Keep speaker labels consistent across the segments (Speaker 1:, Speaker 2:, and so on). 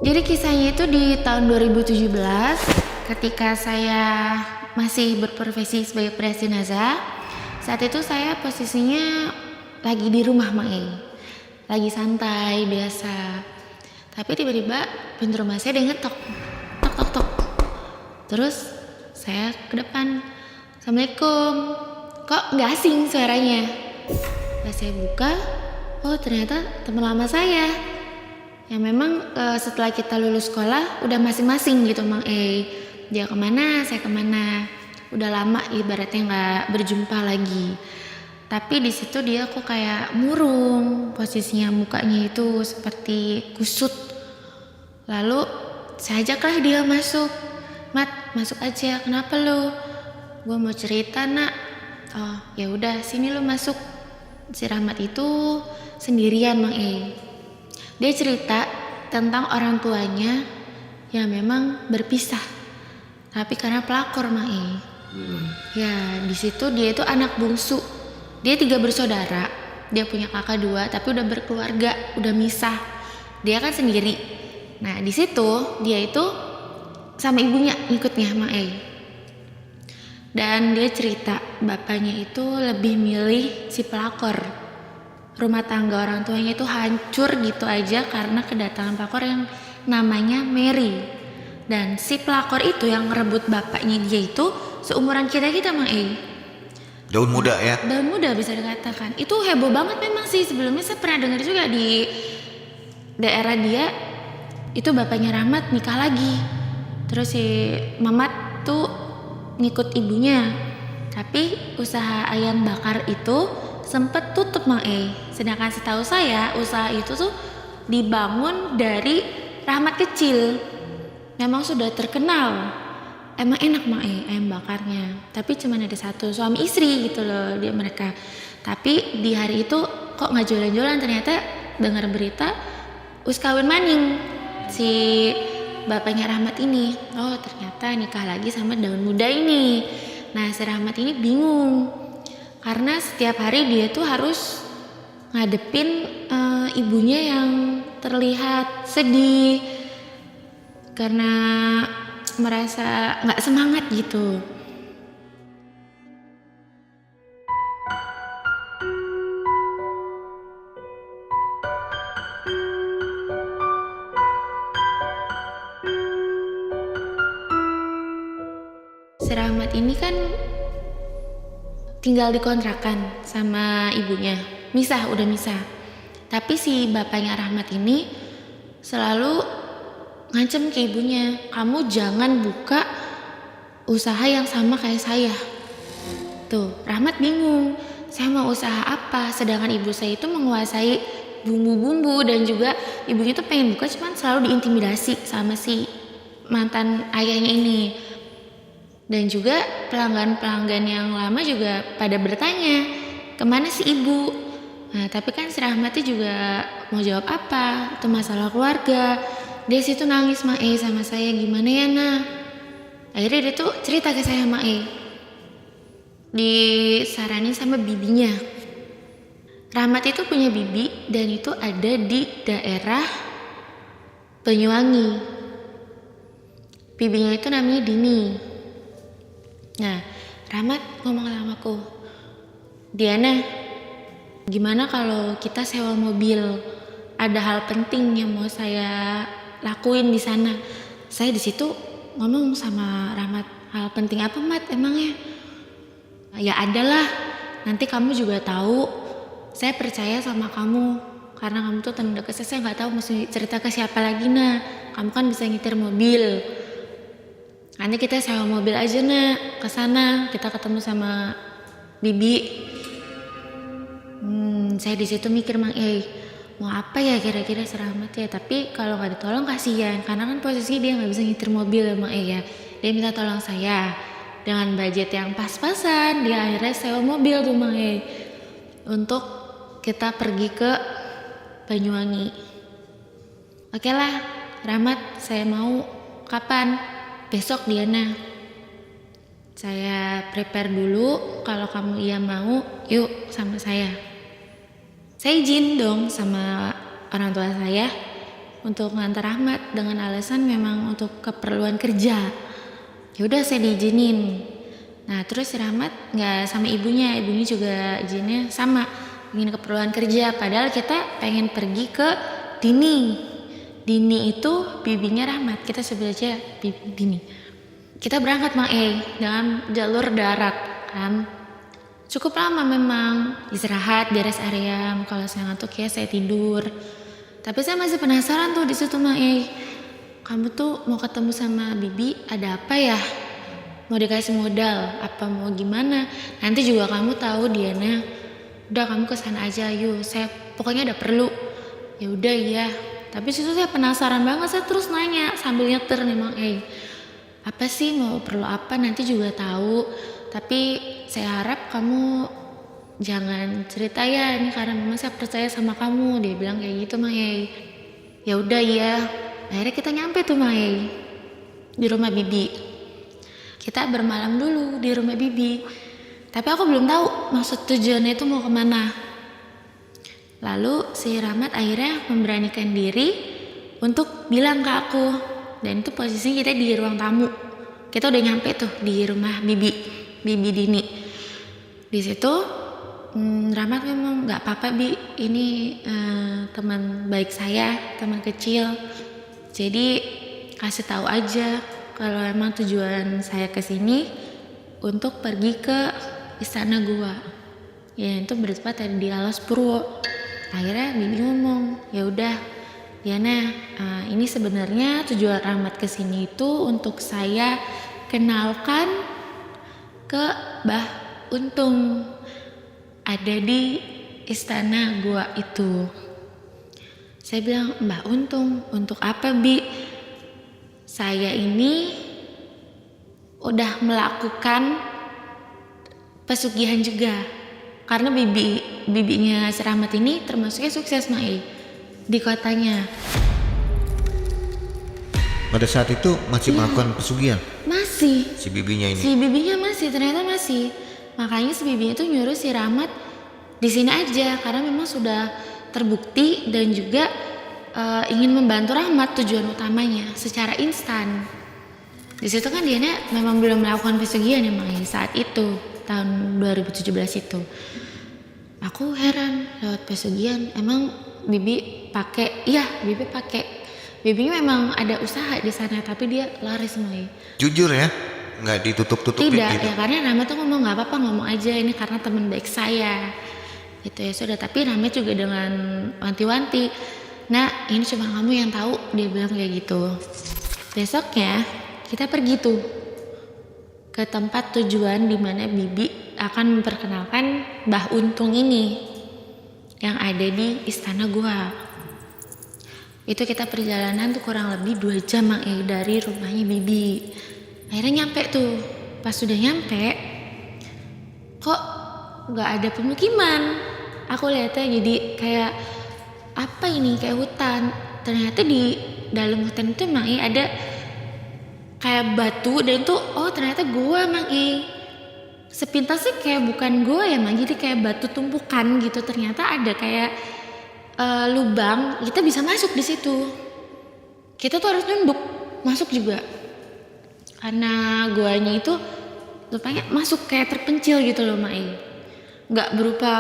Speaker 1: Jadi kisahnya itu di tahun 2017 ketika saya masih berprofesi sebagai peras jenazah. Saat itu saya posisinya lagi di rumah Mang E. Lagi santai biasa. Tapi tiba-tiba pintu rumah saya ada yang ngetok. Tok tok tok. Terus saya ke depan. Assalamualaikum. Kok nggak asing suaranya? Pas saya buka, oh ternyata teman lama saya. Yang memang setelah kita lulus sekolah udah masing-masing gitu Mang E. Dia kemana, saya kemana. Udah lama ibaratnya nggak berjumpa lagi. Tapi di situ dia kok kayak murung, posisinya mukanya itu seperti kusut. Lalu saya ajaklah dia masuk. Mat, masuk aja. Kenapa lu? Gue mau cerita nak. Oh ya udah, sini lu masuk. Si Rahmat itu sendirian Mang E. Dia cerita tentang orang tuanya yang memang berpisah. Tapi karena pelakor Mang E. Ya di situ dia itu anak bungsu. Dia 3 bersaudara. Dia punya kakak 2 tapi udah berkeluarga, udah misah. Dia kan sendiri. Nah di situ dia itu sama ibunya ikutnya Mang E. Dan dia cerita bapaknya itu lebih milih si pelakor. Rumah tangga orang tuanya itu hancur gitu aja karena kedatangan pelakor yang namanya Mary. Dan si pelakor itu yang ngerebut bapaknya dia itu seumuran kita Mang E.
Speaker 2: Daun muda ya?
Speaker 1: Daun muda bisa dikatakan. Itu heboh banget memang sih. Sebelumnya saya pernah dengar juga di daerah dia. Itu bapaknya Rahmat nikah lagi. Terus si Mamat tuh ngikut ibunya. Tapi usaha ayam bakar itu sempet tutup Mang E. Sedangkan setahu saya usaha itu tuh dibangun dari Rahmat kecil. Memang sudah terkenal. Emang enak Mang E ayam bakarnya. Tapi cuma ada 1 suami istri gitu loh dia mereka. Tapi di hari itu kok nggak jualan-jualan, ternyata dengar berita us kawin maning si bapaknya Rahmat ini. Oh ternyata nikah lagi sama daun muda ini. Nah si Rahmat ini bingung karena setiap hari dia tuh harus ngadepin ibunya yang terlihat sedih karena merasa nggak semangat gitu. Si Rahmat ini kan tinggal di kontrakan sama ibunya, udah misah. Tapi si bapaknya Rahmat ini selalu ngancem ke ibunya, kamu jangan buka usaha yang sama kayak saya. Tuh, Rahmat bingung, saya mau usaha apa? Sedangkan ibu saya itu menguasai bumbu-bumbu dan juga ibunya tuh pengen buka, cuman selalu diintimidasi sama si mantan ayahnya ini. Dan juga pelanggan-pelanggan yang lama juga pada bertanya, kemana si ibu? Nah, tapi kan si Rahmatnya juga mau jawab apa? Itu masalah keluarga. Dia situ nangis Mang E sama saya, gimana ya nah? Akhirnya dia tuh cerita ke saya Mang E. Disaranin sama bibinya. Rahmat itu punya bibi dan itu ada di daerah Banyuwangi. Bibinya itu namanya Dini. Nah, Rahmat ngomong sama aku, Diana, gimana kalau kita sewa mobil? Ada hal penting yang mau saya lakuin di sana. Saya di situ ngomong sama Rahmat, hal penting apa Mat emangnya? Ya adalah, nanti kamu juga tahu. Saya percaya sama kamu karena kamu tuh teman dekat saya nggak tahu mesti cerita ke siapa lagi nah. Kamu kan bisa nyetir mobil. Nanti kita sewa mobil aja nak ke sana. Kita ketemu sama bibi. Saya di situ mikir Mang E, mau apa ya kira-kira si Rahmat ya. Tapi kalau nggak ditolong kasihan karena kan posisinya dia nggak bisa nyetir mobil Mang E ya. Dia minta tolong saya dengan budget yang pas-pasan. Dia akhirnya sewa mobil tuh Mang E untuk kita pergi ke Banyuwangi. Oke lah Rahmat, saya mau. Kapan? Besok Diana. Saya prepare dulu, kalau kamu iya mau, yuk sama saya. Saya izin dong sama orang tua saya untuk ngantar Rahmat dengan alasan memang untuk keperluan kerja. Ya udah saya diizinin. Nah terus si Rahmat nggak sama ibunya juga izinnya sama, ingin keperluan kerja. Padahal kita pengen pergi ke Dini itu bibinya Rahmat, kita sebut aja bibi Dini. Kita berangkat dengan jalur darat kan. Cukup lama memang, istirahat di rest area. Kalau saya ngantuk ya saya tidur. Tapi saya masih penasaran tuh di situ kamu tuh mau ketemu sama bibi ada apa ya? Mau dikasih modal apa mau gimana? Nanti juga kamu tahu Diana. Udah kamu kesana aja yuk. Saya pokoknya ada perlu. Ya udah iya. Tapi situ saya penasaran banget, saya terus nanya sambil nyetir nih apa sih mau perlu apa nanti juga tahu. Tapi saya harap kamu jangan cerita ya ini karena memang saya percaya sama kamu. Dia bilang kayak gitu Ya udah iya. Akhirnya kita nyampe tuh di rumah bibi. Kita bermalam dulu di rumah bibi. Tapi aku belum tahu maksud tujuannya itu mau kemana. Lalu si Rahmat akhirnya memberanikan diri untuk bilang ke aku. Dan itu posisinya kita di ruang tamu. Kita udah nyampe tuh di rumah bibi Dini. Di situ Rahmat memang nggak apa-apa bi, ini teman baik saya, teman kecil. Jadi kasih tahu aja kalau emang tujuan saya kesini untuk pergi ke istana gua. Ya itu bertempat di Alas Purwo. Akhirnya bibi ngomong, ya udah Diana, ini sebenarnya tujuan Rahmat kesini itu untuk saya kenalkan ke Mbah Untung, ada di istana gua itu. Saya bilang, Mbah Untung, untuk apa bi? Saya ini udah melakukan pesugihan juga. Karena bibinya si Rahmat ini termasuknya sukses di kotanya.
Speaker 2: Pada saat itu masih melakukan pesugihan?
Speaker 1: Masih.
Speaker 2: Si bibinya ini?
Speaker 1: Si bibinya ternyata masih. Makanya si bibinya itu nyuruh si Rahmat di sini aja karena memang sudah terbukti dan juga ingin membantu Rahmat tujuan utamanya secara instan. Di situ kan dia memang belum melakukan pesugihan saat itu tahun 2017 itu. Aku heran lewat pesugihan emang bibi pakai. Bibinya memang ada usaha di sana tapi dia laris
Speaker 2: Jujur ya, nggak ditutup-tutupin
Speaker 1: tidak
Speaker 2: gitu?
Speaker 1: Ya karena Rahmat tuh ngomong nggak apa-apa, ngomong aja ini karena teman baik saya gitu ya sudah. Tapi Rahmat juga dengan wanti-wanti, nah ini cuma kamu yang tahu, dia bilang kayak gitu. Besoknya kita pergi tuh ke tempat tujuan di mana bibi akan memperkenalkan Mbah Untung ini yang ada di istana gua. Itu kita perjalanan tuh kurang lebih 2 jam dari rumahnya bibi. Akhirnya nyampe tuh. Pas sudah nyampe, kok nggak ada pemukiman. Aku lihatnya jadi kayak apa ini, kayak hutan. Ternyata di dalam hutan itu ada kayak batu dan tuh ternyata gua sepintas sih kayak bukan gua jadi kayak batu tumpukan gitu. Ternyata ada kayak lubang, kita bisa masuk di situ. Kita tuh harus nunduk masuk juga karena guanya itu rupanya masuk kayak terpencil gitu loh nggak berupa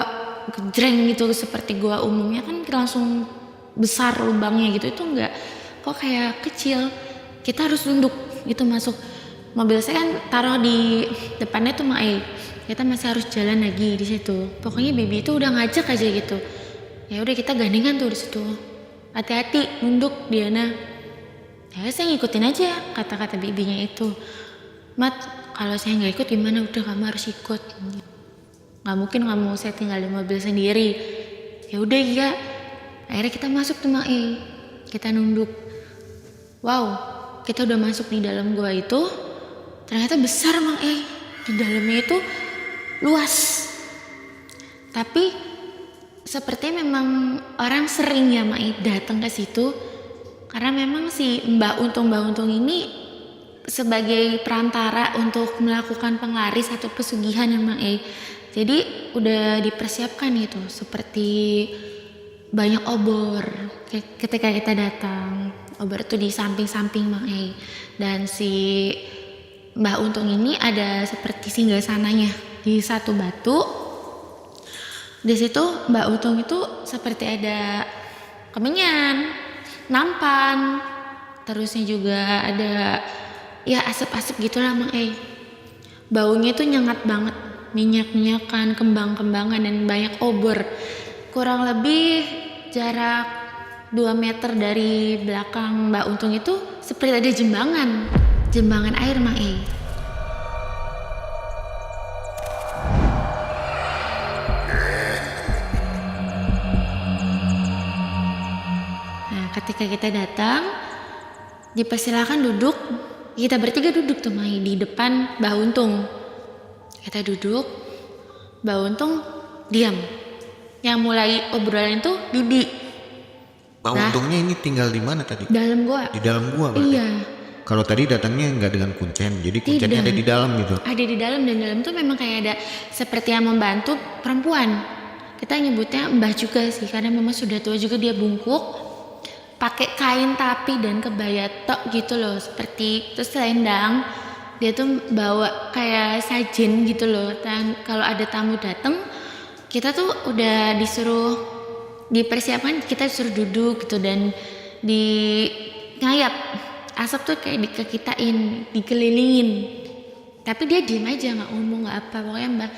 Speaker 1: gejreng gitu seperti gua umumnya kan langsung besar lubangnya gitu. Itu enggak, kok kayak kecil. Kita harus nunduk gitu masuk. Mobil saya kan taruh di depannya tuh kita masih harus jalan lagi di situ. Pokoknya bibi itu udah ngajak aja gitu. Ya udah kita gandengan tuh di situ. Hati-hati nunduk Diana. Ya saya ngikutin aja kata-kata bibinya itu. Mat, kalau saya nggak ikut gimana? Udah kamu harus ikut. Nggak mungkin kamu saya tinggal di mobil sendiri. Ya udah iya. Akhirnya kita masuk tuh kita nunduk. Wow, kita udah masuk di dalam gua itu. Ternyata besar di dalamnya itu luas. Tapi seperti memang orang sering datang ke situ karena memang si Mbah Untung ini sebagai perantara untuk melakukan penglaris atau pesugihan Jadi udah dipersiapkan gitu seperti banyak obor ketika kita datang. Obor itu di samping-samping Mang Ei. Dan si Mbah Untung ini ada seperti singgasananya di satu batu. Di situ Mbak Untung itu seperti ada kemenyan, nampan, terusnya juga ada ya asap-asap gitulah Mang Ei. Baunya itu nyengat banget, minyak-minyakan, kembang-kembangan dan banyak obor. Kurang lebih jarak 2 meter dari belakang Mbak Untung itu seperti ada jembangan air Mang Ei. Ketika kita datang, dipersilakan duduk. Kita bertiga duduk tuh Mai di depan Mbah Untung. Kita duduk, Mbah Untung diam. Yang mulai obrolan itu Bibi.
Speaker 2: Mbah Untungnya ini tinggal di mana tadi?
Speaker 1: Dalam gua.
Speaker 2: Di dalam gua berarti?
Speaker 1: Iya.
Speaker 2: Kalau tadi datangnya nggak dengan kuncen, jadi kuncennya ada di dalam gitu?
Speaker 1: Ada di dalam, dan dalam tuh memang kayak ada seperti yang membantu perempuan. Kita nyebutnya Mbah juga sih, karena memang sudah tua juga, dia bungkuk. Pakai kain tapi dan kebaya tok gitu loh, seperti terus selendang. Dia tuh bawa kayak sajen gitu loh. Dan kalau ada tamu datang, kita tuh udah dipersiapkan, kita disuruh duduk gitu dan di ngayap. Asap tuh kayak dikekitain, dikelilingin. Tapi dia diem aja, nggak ngomong, nggak apa. Pokoknya Mbak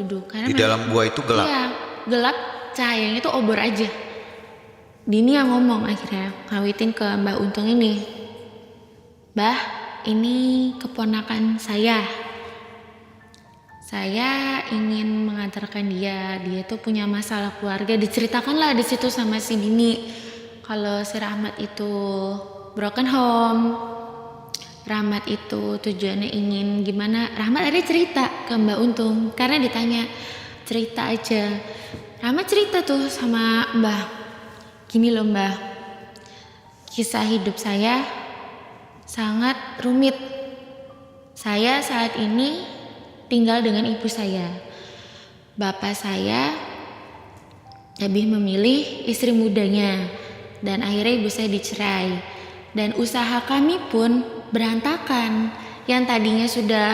Speaker 1: duduk. Karena
Speaker 2: di dalam gua itu gelap?
Speaker 1: Iya, gelap, cahayanya tuh obor aja. Dini yang ngomong akhirnya, ngawitin ke Mbak Untung ini. Mbah, ini keponakan saya. Saya ingin mengantarkan dia tuh punya masalah keluarga. Diceritakanlah di situ sama si Dini. Kalau si Rahmat itu broken home, Rahmat itu tujuannya ingin gimana. Rahmat ada cerita ke Mbak Untung, karena ditanya, cerita aja. Rahmat cerita tuh sama Mbah. Gini loh Mbah, kisah hidup saya sangat rumit. Saya saat ini tinggal dengan ibu saya. Bapak saya lebih memilih istri mudanya, dan akhirnya ibu saya dicerai. Dan usaha kami pun berantakan. Yang tadinya sudah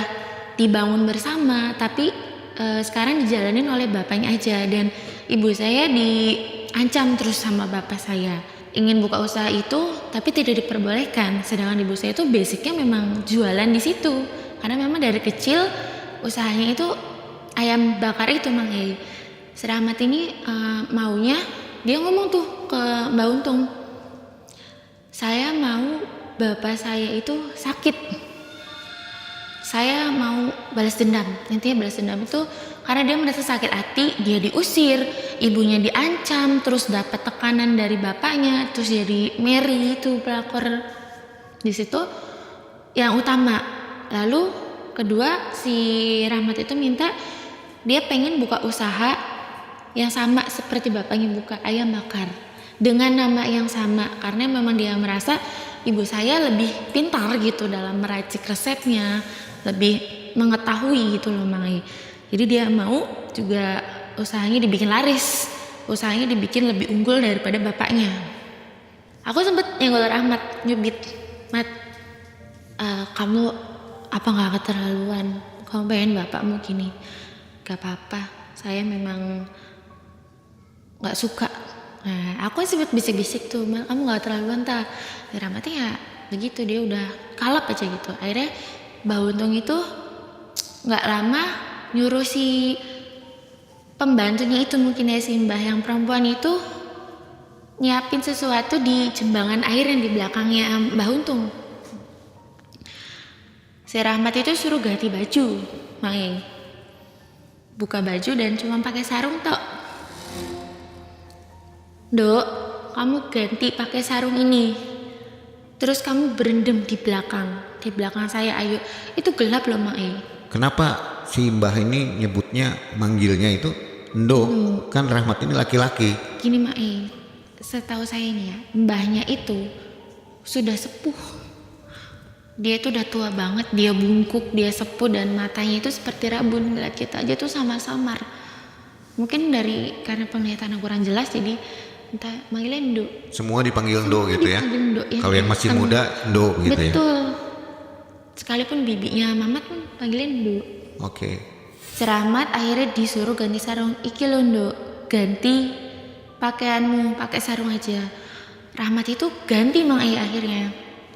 Speaker 1: dibangun bersama, tapi sekarang dijalanin oleh bapaknya aja. Dan ibu saya diancam terus sama bapak saya, ingin buka usaha itu tapi tidak diperbolehkan. Sedangkan ibu saya itu basicnya memang jualan di situ, karena memang dari kecil usahanya itu ayam bakar itu Mang Ei. Rahmat ini maunya, dia ngomong tuh ke Mbak Untung, saya mau bapak saya itu sakit, saya mau balas dendam. Intinya balas dendam itu karena dia merasa sakit hati, dia diusir, ibunya diancam, terus dapat tekanan dari bapaknya, terus jadi Mary itu pelakor di situ yang utama. Lalu kedua, si Rahmat itu minta, dia pengen buka usaha yang sama seperti bapaknya buka, ayam bakar, dengan nama yang sama, karena memang dia merasa ibu saya lebih pintar gitu dalam meracik resepnya, lebih mengetahui gitu loh Mang Ei. Jadi dia mau juga usahanya dibikin laris, usahanya dibikin lebih unggul daripada bapaknya. Aku sempet nyenggol Rahmat, nyubit, Mat, kamu apa nggak keterlaluan? Kamu pengen bapakmu gini? Gak apa-apa, saya memang nggak suka. Nah, aku sempet bisik-bisik tuh, kamu nggak keterlaluan tak? Rahmatnya ya begitu, dia udah kalap aja gitu. Akhirnya Mbak Untung itu nggak lama nyuruh si pembantunya itu, mungkin ya si mbah yang perempuan itu, nyiapin sesuatu di jembangan air yang di belakangnya Mbah Untung. Si Rahmat itu suruh ganti baju, Mang Ei. Buka baju dan cuma pakai sarung tok. Dok, kamu ganti pakai sarung ini. Terus kamu berendam di belakang saya, ayo. Itu gelap loh Mang Ei.
Speaker 2: Kenapa si mbah ini nyebutnya, manggilnya itu Ndo? Kan Rahmat ini laki-laki.
Speaker 1: Gini Mang Ei, setahu saya nih ya, mbahnya itu sudah sepuh. Dia itu udah tua banget, dia bungkuk, dia sepuh, dan matanya itu seperti rabun. Ngeliat kita aja tuh sama samar. Mungkin karena penglihatan kurang jelas, jadi entah manggilnya Ndo.
Speaker 2: Semua dipanggil Ndo gitu ya.
Speaker 1: Dipanggil Ndo, ya.
Speaker 2: Kalau yang masih muda Ndo gitu ya.
Speaker 1: Betul. Sekalipun bibinya Mamat pun panggilnya Ndo.
Speaker 2: Oke.
Speaker 1: Si Rahmat akhirnya disuruh ganti sarung. Iki lo Ndo, ganti pakaianmu, pakai sarung aja. Rahmat itu ganti Mang Ei akhirnya.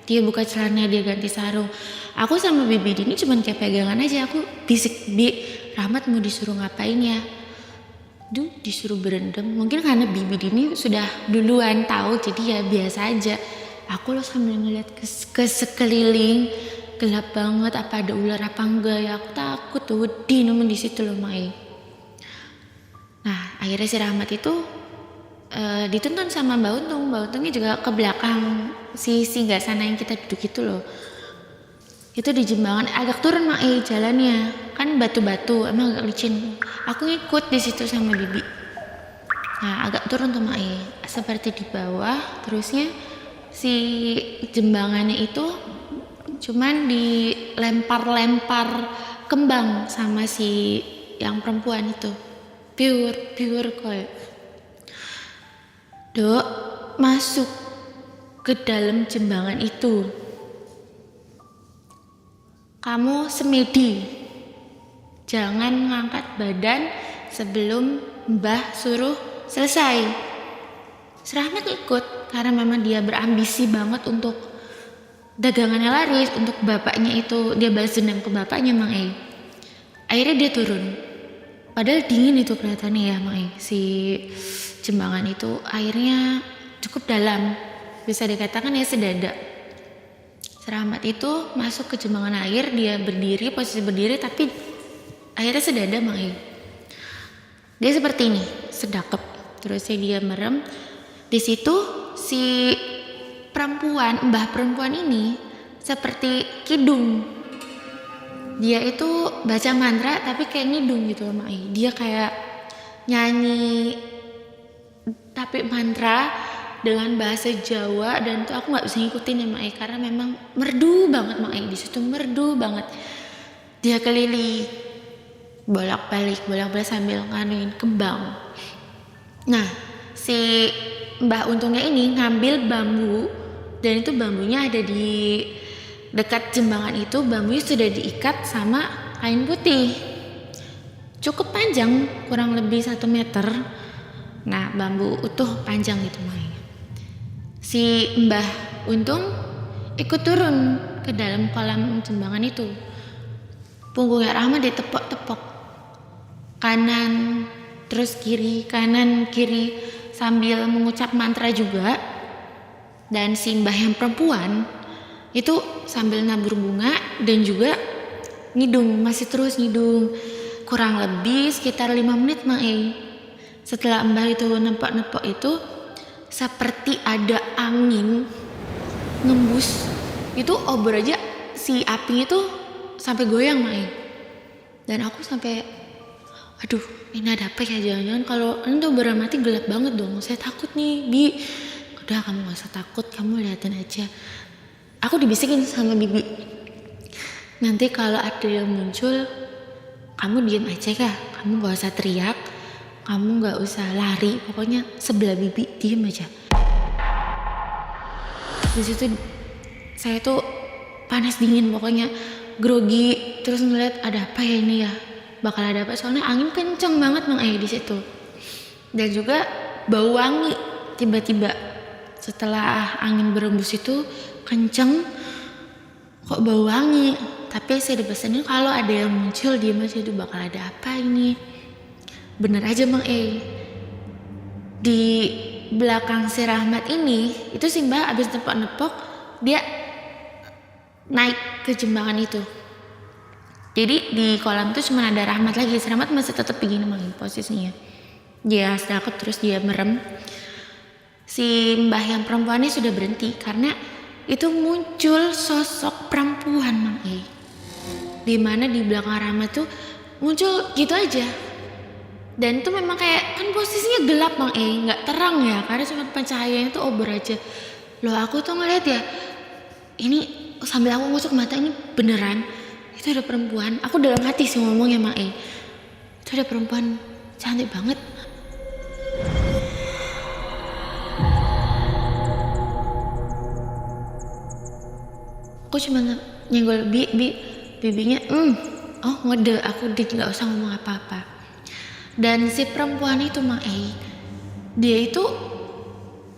Speaker 1: Dia buka celana, dia ganti sarung. Aku sama Bibi Dini cuman kayak pegangan aja. Aku bisik, Bi, Rahmat mau disuruh ngapain ya? Duh, disuruh berendam. Mungkin karena Bibi Dini sudah duluan tahu, jadi ya biasa aja. Aku loh sambil ngeliat ke sekeliling, gelap banget, apa ada ular apa enggak ya. Aku takut tuh, wedi nemen di situ loh Mang Ei. Nah, akhirnya si Rahmat itu dituntun sama Mbak Untung. Mbak Untungnya juga ke belakang si singgah sana yang kita duduk itu loh. Itu di Jembangan agak turun Mang Ei jalannya, kan batu-batu, emang agak licin. Aku ngikut di situ sama Bibi. Nah, agak turun tuh Mang Ei, seperti di bawah. Terusnya si Jembangannya itu cuman dilempar-lempar kembang sama si yang perempuan itu. Pure kok. Dok, masuk ke dalam Jembangan itu. Kamu semedi. Jangan ngangkat badan sebelum Mbah suruh selesai. Rahmat ikut karena memang dia berambisi banget untuk dagangannya laris, untuk bapaknya itu dia balas dendam ke bapaknya Mang Ei. Akhirnya dia turun. Padahal dingin itu kelihatannya ya Mang Ei. Si Jembangan itu airnya cukup dalam, bisa dikatakan ya sedada. Rahmat itu masuk ke Jembangan air, dia berdiri, posisi berdiri, tapi airnya sedada Mang Ei. Dia seperti ini, sedakep. Terusnya dia merem. Di situ si mbah perempuan ini seperti kidung. Dia itu baca mantra tapi kayak ngidung gitu loh Mang Ei. Dia kayak nyanyi tapi mantra dengan bahasa Jawa, dan tuh aku nggak bisa ngikutin ya Mang Ei karena memang merdu banget Mang Ei di situ, merdu banget. Dia keliling bolak-balik sambil nganuin kembang. Nah, si Mbah Untungnya ini ngambil bambu, dan itu bambunya ada di dekat Jembangan itu. Bambunya sudah diikat sama kain putih, cukup panjang, kurang lebih 1 meter. Nah, bambu utuh panjang gitu Mang Ei. Si Mbah Untung ikut turun ke dalam kolam Jembangan itu. Punggungnya Rahmat ditepok-tepok, kanan terus kiri, kanan kiri, sambil mengucap mantra juga. Dan si Mbah yang perempuan itu sambil nabur bunga dan juga ngidung, masih terus ngidung. Kurang lebih sekitar 5 menit Mang Ei. Setelah Mbah itu nepok-nepok itu, seperti ada angin ngembus. Itu obor aja si apinya tuh sampai goyang Mang Ei. Dan aku sampai, aduh ini ada apa ya, jangan-jangan kalau ini tuh obor mati gelap banget dong. Saya takut nih Bi. Udah kamu gak usah takut, kamu liatin aja. Aku dibisikin sama Bibi, nanti kalau ada yang muncul kamu diem aja kah, kamu gak usah teriak, kamu gak usah lari, pokoknya sebelah Bibi diem aja. Di situ saya tuh panas dingin, pokoknya grogi, terus ngeliat ada apa ya ini ya, bakal ada apa, soalnya angin kenceng banget Mang Ei di situ. Dan juga bau wangi tiba-tiba setelah angin berembus itu kenceng, kok bau wangi. Tapi saya dipesanin kalau ada yang muncul diem aja, itu bakal ada apa ini. Bener aja Mang Ei, di belakang si Rahmat ini itu si Mbah abis nepok-nepok, dia naik ke Jembangan itu. Jadi di kolam itu cuma ada Rahmat lagi. Si Rahmat masih tetap begini Mang Ei posisinya, dia sedakep terus dia merem. Si Mbah yang perempuannya sudah berhenti karena itu muncul sosok perempuan Mang Ei, dimana di belakang Rahmat tuh muncul gitu aja. Dan itu memang kayak, kan posisinya gelap Mang Ei, nggak terang ya, karena cuma pencahayaan itu obor aja. Loh aku tuh ngeliat ya, ini sambil aku ngusuk mata, ini beneran itu ada perempuan. Aku dalam hati sih ngomongnya Mang Ei, itu ada perempuan cantik banget. Aku cuma nyenggol bibinya, oh ngode, aku nggak usah ngomong apa-apa. Dan si perempuan itu Mang Ei, dia itu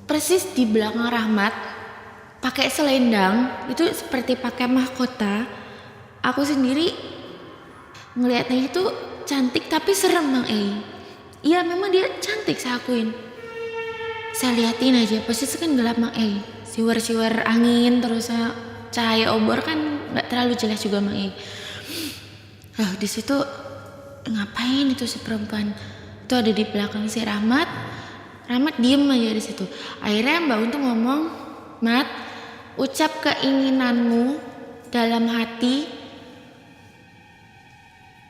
Speaker 1: persis di belakang Rahmat, pakai selendang, itu seperti pakai mahkota. Aku sendiri ngelihatnya itu cantik tapi serem Mang Ei. Iya memang dia cantik, saya akuin. Saya liatin aja, posisi kan gelap Mang Ei, siwer-siwer angin, terus cahaya obor kan nggak terlalu jelas juga Mang Ei. Di situ ngapain itu si perempuan itu ada di belakang si Rahmat. Rahmat diem aja di situ. Akhirnya Mbak Untung ngomong, Mat, ucap keinginanmu dalam hati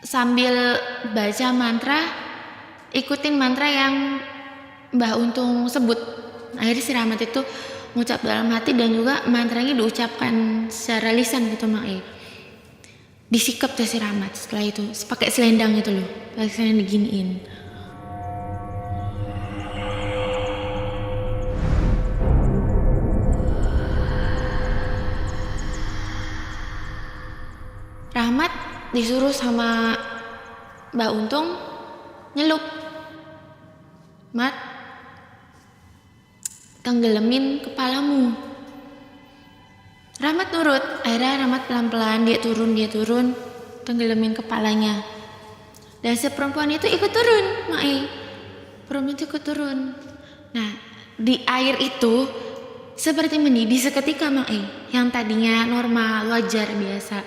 Speaker 1: sambil baca mantra, ikutin mantra yang Mbak Untung sebut. Akhirnya si Rahmat itu mengucap dalam hati dan juga mantranya diucapkan secara lisan gitu Mak Ei. Disikap tuh si Rahmat setelah itu, pakai selendang itu loh, pakai selendang diginiin. Rahmat disuruh sama Mbak Untung nyelup, Mat, tenggelamin kepalamu. Rahmat nurut. Akhirnya Rahmat pelan-pelan dia turun, tenggelamin kepalanya. Dan si perempuan itu ikut turun, Mak Ei. Perempuan itu ikut turun. Nah, di air itu seperti mendidih seketika Mak Ei. Yang tadinya normal, wajar, biasa.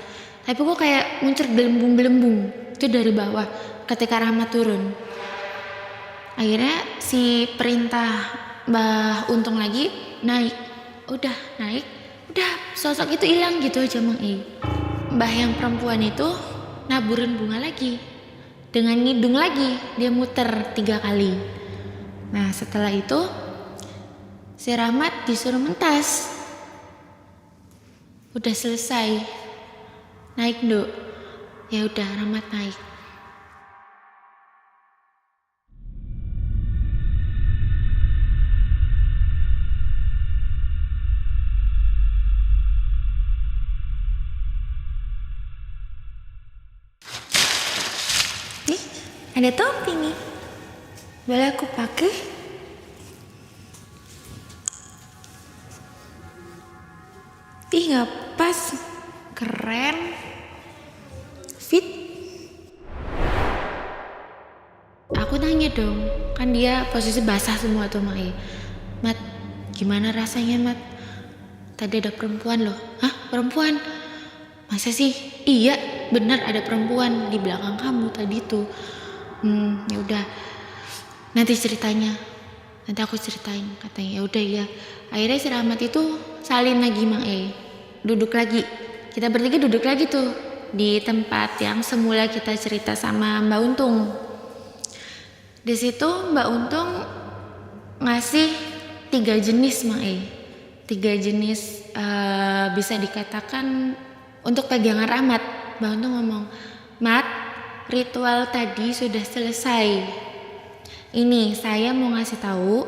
Speaker 1: Tapi kok kayak muncul gelembung-gelembung. Itu dari bawah ketika Rahmat turun. Akhirnya si perintah Mbah Untung lagi naik. Udah naik, udah sosok itu hilang gitu aja Mang Ei. Mbah yang perempuan itu naburin bunga lagi. Dengan ngidung lagi, dia muter 3 kali. Nah setelah itu si Rahmat disuruh mentas. Udah selesai. Naik Nduk. Ya udah Rahmat naik. Nih, ada topi nih. Boleh aku pakai? Ih, nggak pas. Keren. Fit. Aku nanya dong, kan dia posisi basah semua tuh Mak Ei. Mat, gimana rasanya Mat? Tadi ada perempuan loh. Hah, perempuan? Masa sih? Iya, benar ada perempuan di belakang kamu tadi tuh. Ya udah. Nanti ceritanya. Nanti aku ceritain katanya. Ya udah ya. Akhirnya si Rahmat itu salin lagi Mak Ei. Duduk lagi. Kita bertiga duduk lagi tuh di tempat yang semula kita cerita sama Mbak Untung. Di situ Mbak Untung ngasih 3 jenis Mak Ei. 3 jenis bisa dikatakan untuk pegangan Rahmat. Mbak Untung ngomong, Mat, ritual tadi sudah selesai. Ini saya mau ngasih tahu,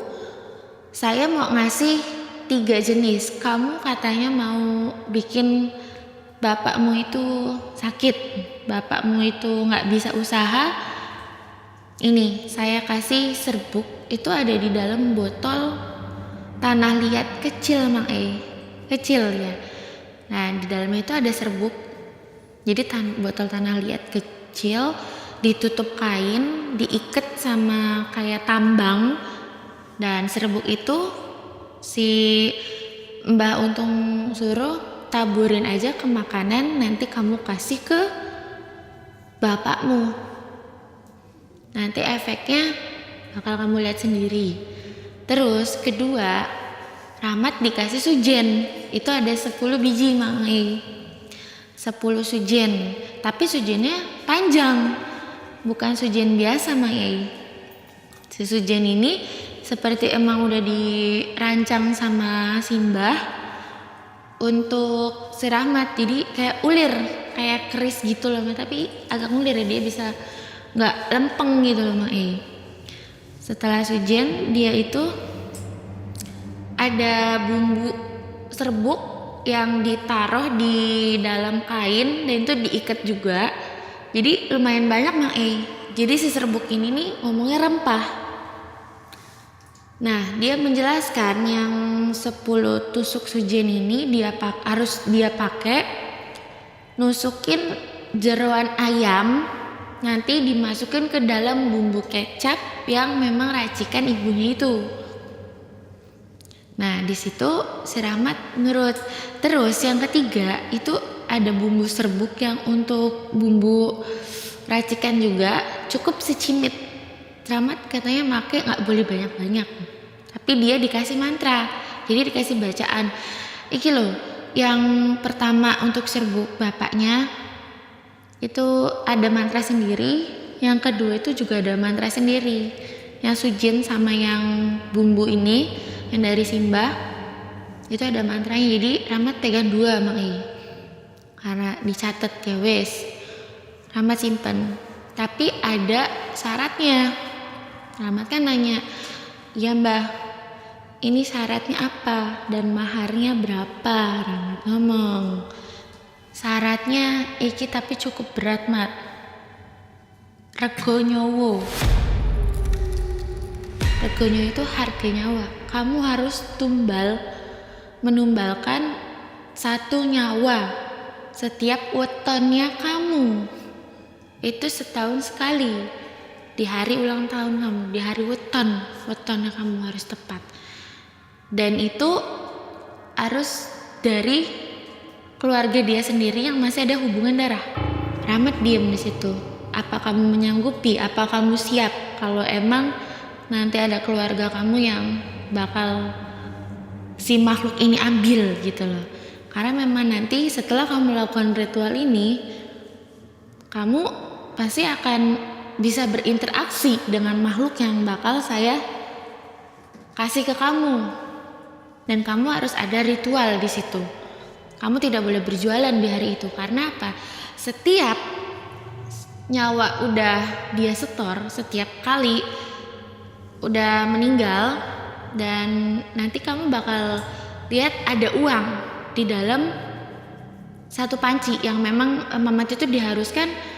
Speaker 1: saya mau ngasih 3 jenis. Kamu katanya mau bikin bapakmu itu sakit, bapakmu itu nggak bisa usaha. Ini saya kasih serbuk, itu ada di dalam botol tanah liat kecil Mak Ei, kecil ya. Nah di dalamnya itu ada serbuk. Jadi botol tanah liat kecil ditutup kain, diikat sama kayak tambang, dan serbuk itu si Mbah Untung suruh taburin aja ke makanan, nanti kamu kasih ke bapakmu. Nanti efeknya bakal kamu lihat sendiri. Terus kedua, Rahmat dikasih sujen. Itu ada 10 biji Mak Ei. 10 sujen. Tapi sujennya panjang. Bukan sujen biasa Mak Ei. Si sujen ini seperti emang udah dirancang sama Simbah untuk si Rahmat, jadi kayak ulir, kayak keris gitu loh, tapi agak ulir ya, dia bisa nggak lempeng gitu loh Mak Ei. Setelah sujen dia itu ada bumbu serbuk yang ditaruh di dalam kain dan itu diikat juga. Jadi lumayan banyak Mang Jadi si serbuk ini nih ngomongnya rempah. Nah, dia menjelaskan yang 10 tusuk sujen ini harus dia pakai nusukin jeroan ayam, nanti dimasukin ke dalam bumbu kecap yang memang racikan ibunya itu. Nah, di situ si Rahmat nurut. Terus yang ketiga itu ada bumbu serbuk yang untuk bumbu racikan juga, cukup secimit. Rahmat katanya make nggak boleh banyak-banyak, tapi dia dikasih mantra, jadi dikasih bacaan. Iki loh, yang pertama untuk serbuk bapaknya itu ada mantra sendiri, yang kedua itu juga ada mantra sendiri. Yang sujen sama yang bumbu ini, yang dari Simbah itu ada mantranya. Jadi Rahmat pegang 2 Mang karena dicatat ya wes. Rahmat simpen, tapi ada syaratnya. Rahmat kan nanya, ya Mbah, ini syaratnya apa dan maharnya berapa? Rahmat ngomong, syaratnya iki tapi cukup berat Mat, rego nyowo. Rego nyowo itu harga nyawa. Kamu harus menumbalkan 1 nyawa setiap wetonnya kamu. Itu setahun sekali, di hari ulang tahun kamu, di hari wetonnya kamu harus tepat. Dan itu harus dari keluarga dia sendiri yang masih ada hubungan darah. Rahmat diem di situ. Apa kamu menyanggupi? Apa kamu siap kalau emang nanti ada keluarga kamu yang bakal si makhluk ini ambil gitu loh. Karena memang nanti setelah kamu melakukan ritual ini, kamu pasti akan bisa berinteraksi dengan makhluk yang bakal saya kasih ke kamu. Dan kamu harus ada ritual di situ. Kamu tidak boleh berjualan di hari itu. Karena apa? Setiap nyawa udah dia setor, setiap kali udah meninggal, dan nanti kamu bakal lihat ada uang di dalam satu panci yang memang Mamat itu diharuskan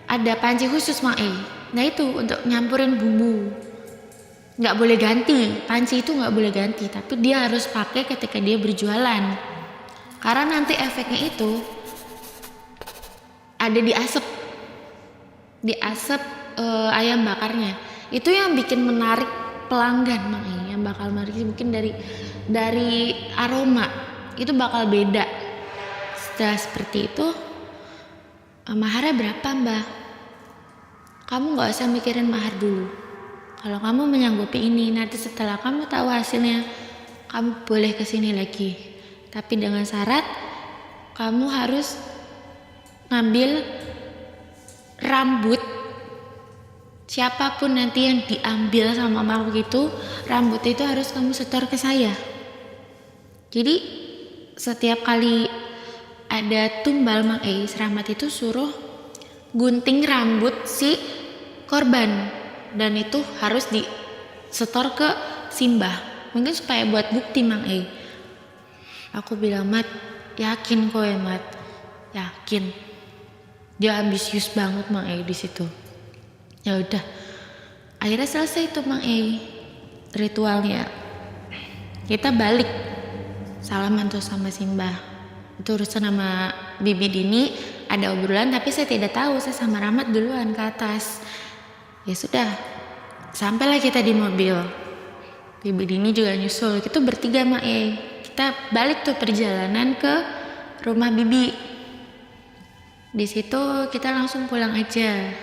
Speaker 1: ada panci khusus Mang Nah itu untuk nyampurin bumbu. Nggak boleh ganti, panci itu nggak boleh ganti, tapi dia harus pakai ketika dia berjualan. Karena nanti efeknya itu ada di asap ayam bakarnya. Itu yang bikin menarik pelanggan Mang yang bakal menarik mungkin dari aroma itu bakal beda. Setelah seperti itu, maharnya berapa Mbah? Kamu gak usah mikirin mahar dulu. Kalau kamu menyanggupi ini, nanti setelah kamu tahu hasilnya, kamu boleh kesini lagi. Tapi dengan syarat, kamu harus ngambil rambut siapapun nanti yang diambil sama makhluk itu, rambut itu harus kamu setor ke saya. Jadi setiap kali ada tumbal Mang Rahmat itu suruh gunting rambut si korban, dan itu harus disetor ke Simbah, mungkin supaya buat bukti Mang Aku bilang, Mat, yakin kok ya Mat, yakin. Dia ambisius banget Mang di situ. Ya udah, akhirnya selesai tuh Mang ritualnya. Kita balik salaman tuh sama Simbah. Itu urusan sama Bibi Dini, ada obrolan tapi saya tidak tahu, saya sama Rahmat duluan ke atas. Ya sudah, sampailah kita di mobil. Bibi Dini juga nyusul, kita bertiga Mak Kita balik tuh perjalanan ke rumah Bibi. Di situ kita langsung pulang aja.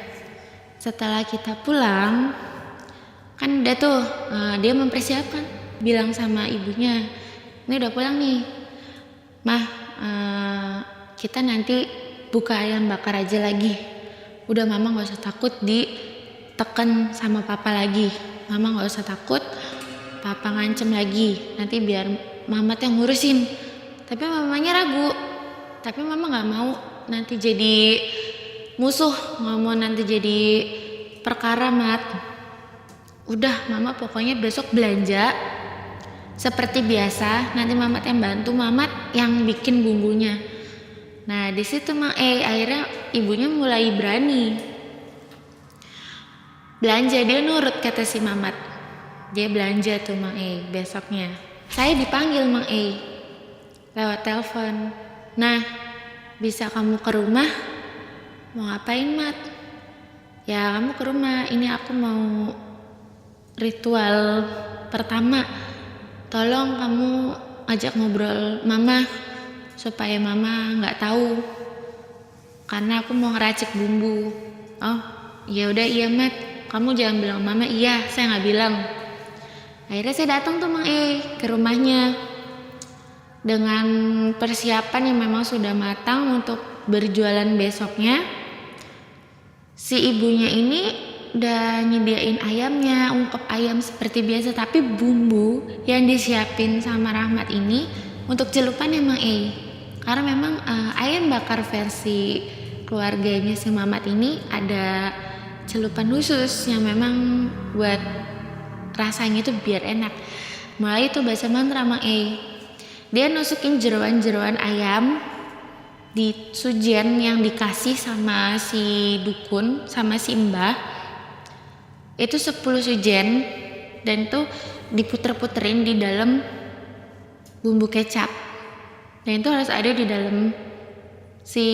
Speaker 1: Setelah kita pulang, kan udah tuh dia mempersiapkan, bilang sama ibunya, ini udah pulang nih Mah, kita nanti buka ayam bakar aja lagi. Udah Mama gak usah takut ditekan sama Papa lagi. Mama gak usah takut Papa ngancem lagi, nanti biar Mamat yang ngurusin. Tapi mamanya ragu, tapi Mama gak mau nanti jadi musuh, gak mau nanti jadi perkara Mat. Udah Mama pokoknya besok belanja seperti biasa, nanti Mamat yang bantu. Mamat yang bikin bumbunya. Nah di situ Mang akhirnya ibunya mulai berani belanja. Dia nurut kata si Mamat, dia belanja tuh Mang besoknya. Saya dipanggil Mang lewat telepon. Nah, bisa kamu ke rumah? Mau ngapain Mat? Ya kamu ke rumah, ini aku mau ritual pertama. Tolong kamu ajak ngobrol Mama supaya Mama nggak tahu, karena aku mau ngeracik bumbu. Oh ya udah iya Mat, kamu jangan bilang Mama. Iya, saya nggak bilang. Akhirnya saya datang tuh Mang ke rumahnya dengan persiapan yang memang sudah matang untuk berjualan besoknya. Si ibunya ini udah nyediain ayamnya, ungkep ayam seperti biasa, tapi bumbu yang disiapin sama Rahmat ini untuk celupan emang karena memang ayam bakar versi keluarganya si Mamat ini ada celupan khusus yang memang buat rasanya itu biar enak. Mulai itu baca mantra Mang dia nusukin jeroan-jeroan ayam di sujian yang dikasih sama si dukun, sama si mbah. Itu 10 sujian, dan itu diputer-puterin di dalam bumbu kecap. Dan itu harus ada di dalam si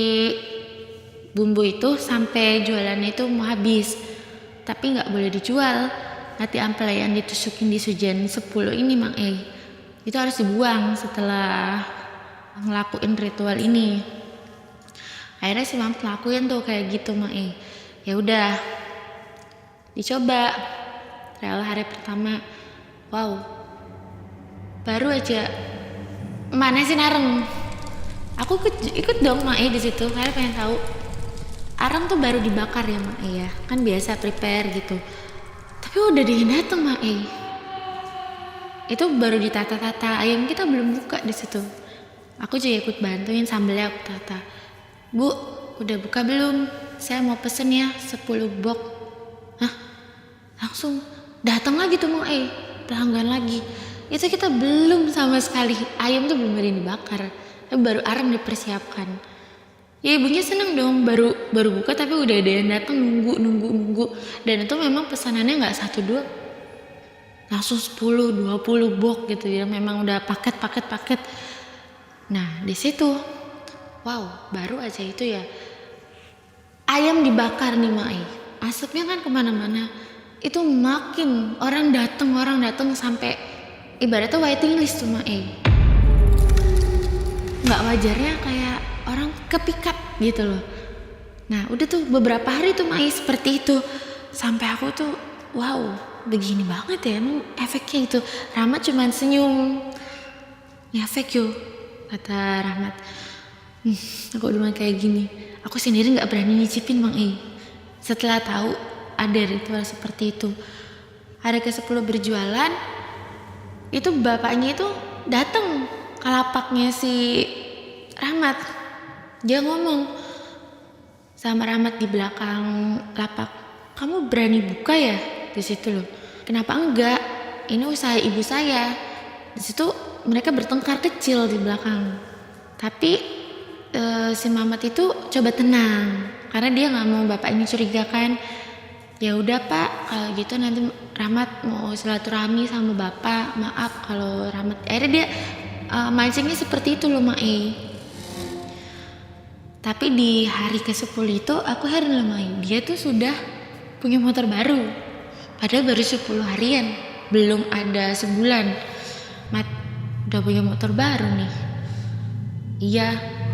Speaker 1: bumbu itu sampai jualannya itu mau habis. Tapi gak boleh dijual. Nanti ampela yang ditusukin di sujian 10 ini Mang itu harus dibuang setelah ngelakuin ritual ini. Akhirnya si Mam lakuin tuh kayak gitu Mang ya udah dicoba trial hari pertama. Wow, baru aja mana sih nareng, aku ikut dong Mang di situ karena pengen tahu. Arang tuh baru dibakar ya Mang ya, kan biasa prepare gitu, tapi udah dateng Mang itu baru ditata-tata, ayam kita belum buka di situ. Aku juga ikut bantuin sambalnya aku tata. Bu, udah buka belum? Saya mau pesen ya 10 box. Hah? Langsung datang lagi tuh Mang pelanggan lagi. Itu kita belum sama sekali, ayam tuh belum ada yang dibakar, tapi baru arang dipersiapkan. Ya ibunya seneng dong, baru buka tapi udah ada yang datang nunggu. Dan itu memang pesanannya nggak 1-2, langsung 10-20 box gitu ya, memang udah paket. Nah di situ, wow, baru aja itu ya ayam dibakar nih Mang asapnya kan kemana-mana. Itu makin orang datang sampai ibaratnya waiting list tuh Mang nggak wajarnya kayak orang kepikat gitu loh. Nah udah tuh beberapa hari tuh Mang seperti itu, sampai aku tuh wow, begini banget ya emang efeknya itu. Rahmat cuman senyum, ngefek yuk kata Rahmat. Aku udah kayak gini, aku sendiri nggak berani nyicipin Mang setelah tahu ada ritual seperti itu. Hari ke-10 berjualan itu bapaknya itu datang ke lapaknya si Rahmat. Dia ngomong sama Rahmat di belakang lapak, kamu berani buka ya di situ loh. Kenapa enggak? Ini usaha ibu saya. Di situ mereka bertengkar kecil di belakang. Tapi si Mamat itu coba tenang karena dia nggak mau bapak ini curiga kan. Ya udah Pak, kalau gitu nanti Rahmat mau silaturahmi sama bapak. Maaf kalau Rahmat. Akhirnya dia mancingnya seperti itu loh Mang Tapi di hari ke-10 itu aku heran loh Mang, dia tuh sudah punya motor baru. Padahal baru 10 harian, belum ada sebulan. Mat, udah punya motor baru nih. Iya,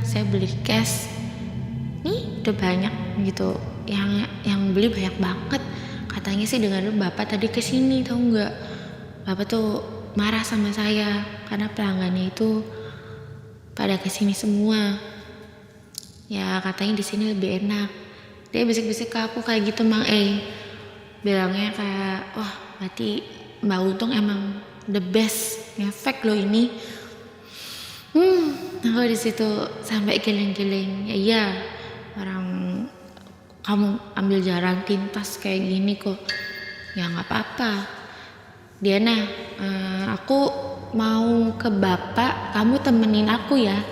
Speaker 1: saya beli cash. Nih udah banyak gitu. Yang beli banyak banget. Katanya sih dengar bapak tadi kesini, tahu nggak? Bapak tuh marah sama saya karena pelanggannya itu pada kesini semua. Ya katanya di sini lebih enak. Dia bisik-bisik ke aku kayak gitu Mang bilangnya kayak wah berarti Mbak Untung emang the best, ngefek loh ini. Aku di situ sampai geleng-geleng. Ya iya, orang kamu ambil jalan pintas kayak gini kok, ya nggak apa-apa. Diana, aku mau ke bapak, kamu temenin aku ya.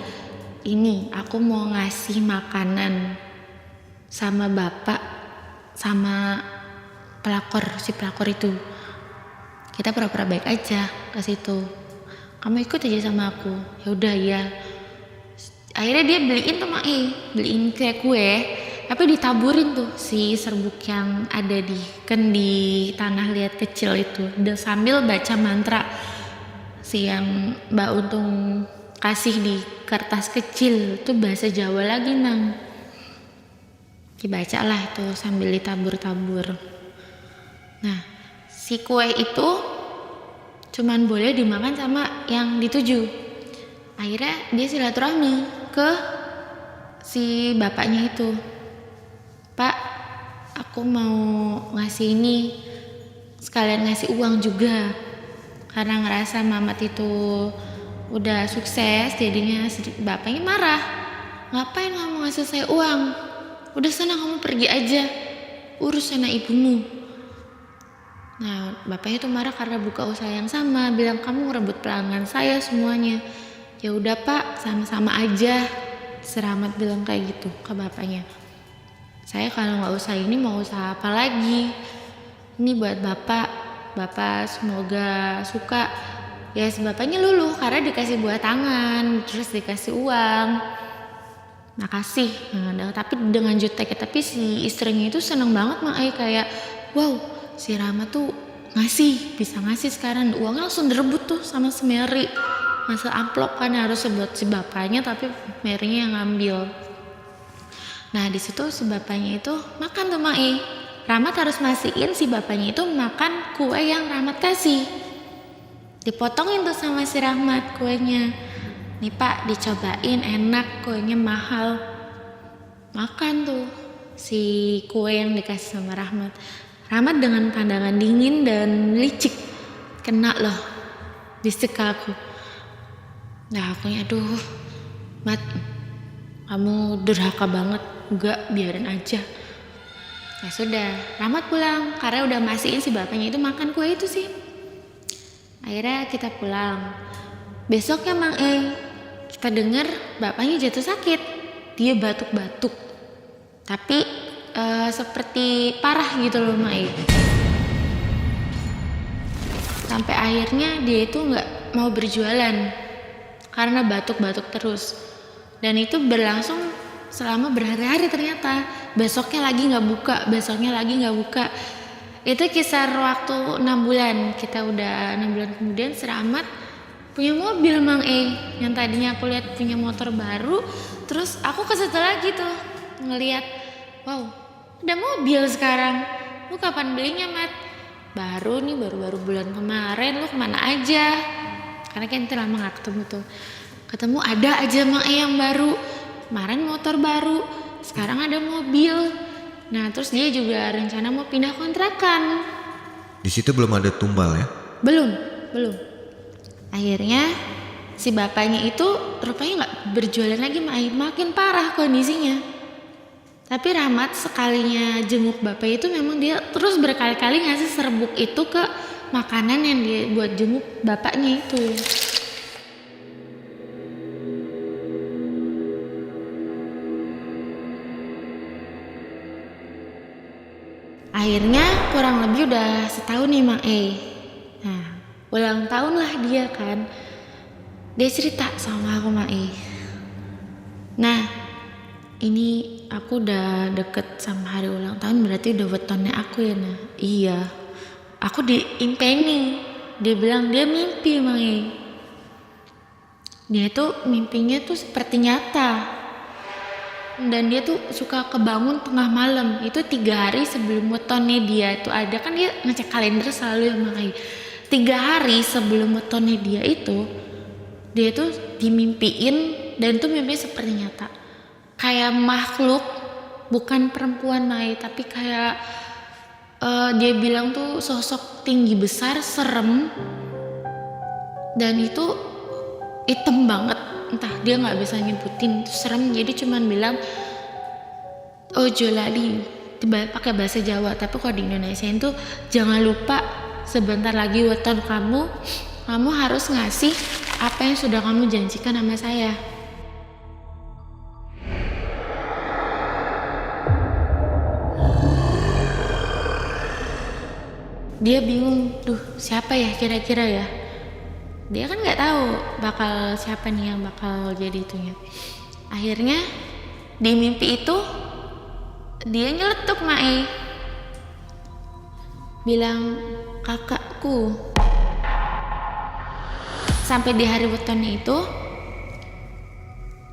Speaker 1: Ini aku mau ngasih makanan sama bapak sama si pelakor itu. Kita pura-pura baik aja ke situ. Kamu ikut aja sama aku. Ya udah ya. Akhirnya dia beliin tuh beliin kayak kue, tapi ditaburin tuh si serbuk yang ada di tanah liat kecil itu, dan sambil baca mantra si yang Mbak Untung kasih di kertas kecil itu bahasa Jawa lagi nang. Dibaca lah itu sambil ditabur-tabur. Nah, si kue itu cuman boleh dimakan sama yang dituju. Akhirnya dia silaturahmi ke si bapaknya itu. Pak, aku mau ngasih ini, sekalian ngasih uang juga. Karena ngerasa Mamat itu udah sukses, jadinya bapaknya marah. Ngapain kamu ngasih saya uang? Udah sana kamu pergi aja, urus sana ibumu. Nah, bapaknya tuh marah karena buka usaha yang sama, bilang kamu ngerebut pelanggan saya semuanya. Ya udah Pak, sama-sama aja. Seramat bilang kayak gitu ke bapaknya. Saya kalau nggak usaha ini mau usaha apa lagi? Ini buat bapak semoga suka. Ya si bapaknya luluh karena dikasih buah tangan, terus dikasih uang. Makasih. Nah, tapi dengan jutek, tapi si istrinya itu seneng banget kayak wow, si Rama tuh bisa ngasih sekarang. Uangnya langsung direbut tuh sama si Mary. Masa amplop kan harus buat si bapaknya, tapi Marynya yang ngambil. Nah di situ si bapaknya itu makan tuh Rahmat harus mastiin si bapaknya itu makan kue yang Rahmat kasih. Dipotongin tuh sama si Rahmat kuenya. Nih Pak, dicobain, enak, kuenya mahal. Makan tuh si kue yang dikasih sama Rahmat. Rahmat dengan pandangan dingin dan licik, kena loh, bisik ke aku. Nah akunya aduh, Mat, kamu durhaka banget. Enggak, biarin aja. Ya sudah, Rahmat pulang karena udah mastiin si bapaknya itu makan kue itu sih. Akhirnya kita pulang. Besoknya kita dengar bapaknya jatuh sakit. Dia batuk-batuk. Tapi seperti parah gitu loh Sampai akhirnya dia itu nggak mau berjualan karena batuk-batuk terus. Dan itu berlangsung selama berhari-hari ternyata. Besoknya lagi nggak buka. Itu kisar waktu 6 bulan. Kita udah 6 bulan kemudian Rahmat punya mobil yang tadinya aku lihat punya motor baru. Terus aku ke situ lagi tuh ngelihat, wow, ada mobil sekarang. Lu kapan belinya, Mat? Baru bulan kemarin. Lu kemana aja? Karena kan itu lama gak ketemu ada aja yang baru. Kemarin motor baru, sekarang ada mobil. Nah terus dia juga rencana mau pindah kontrakan.
Speaker 2: Di situ belum ada tumbal ya?
Speaker 1: Belum. Akhirnya si bapaknya itu rupanya nggak berjualan lagi, makin parah kondisinya. Tapi Rahmat sekalinya jenguk bapak itu memang dia terus berkali-kali ngasih serbuk itu ke makanan yang dia buat jenguk bapaknya itu. Akhirnya kurang lebih udah setahun nih Nah ulang tahun lah dia kan. Dia cerita sama aku Nah ini aku udah deket sama hari ulang tahun, berarti udah wetonnya aku ya. Nah iya, aku diimpening. Dia bilang dia mimpi Dia tuh mimpinya tuh seperti nyata. Dan dia tuh suka kebangun tengah malam. Itu 3 hari sebelum wetonnya dia itu ada. Kan dia ngecek kalender selalu ya 3 hari sebelum wetonnya dia itu, dia tuh dimimpiin. Dan itu mimpinya seperti nyata. Kayak makhluk, bukan perempuan tapi kayak dia bilang tuh sosok tinggi besar, serem. Dan itu hitam banget. Entah dia nggak bisa nyebutin, itu serem. Jadi cuman bilang Jolali, pakai bahasa Jawa, tapi kalau di Indonesia itu jangan lupa sebentar lagi weton kamu, kamu harus ngasih apa yang sudah kamu janjikan sama saya. Dia bingung, duh siapa ya kira-kira ya. Dia kan nggak tahu bakal siapa nih yang bakal jadi itunya. Akhirnya di mimpi itu dia nyeletuk Mae, bilang kakakku. Sampai di hari wetonnya itu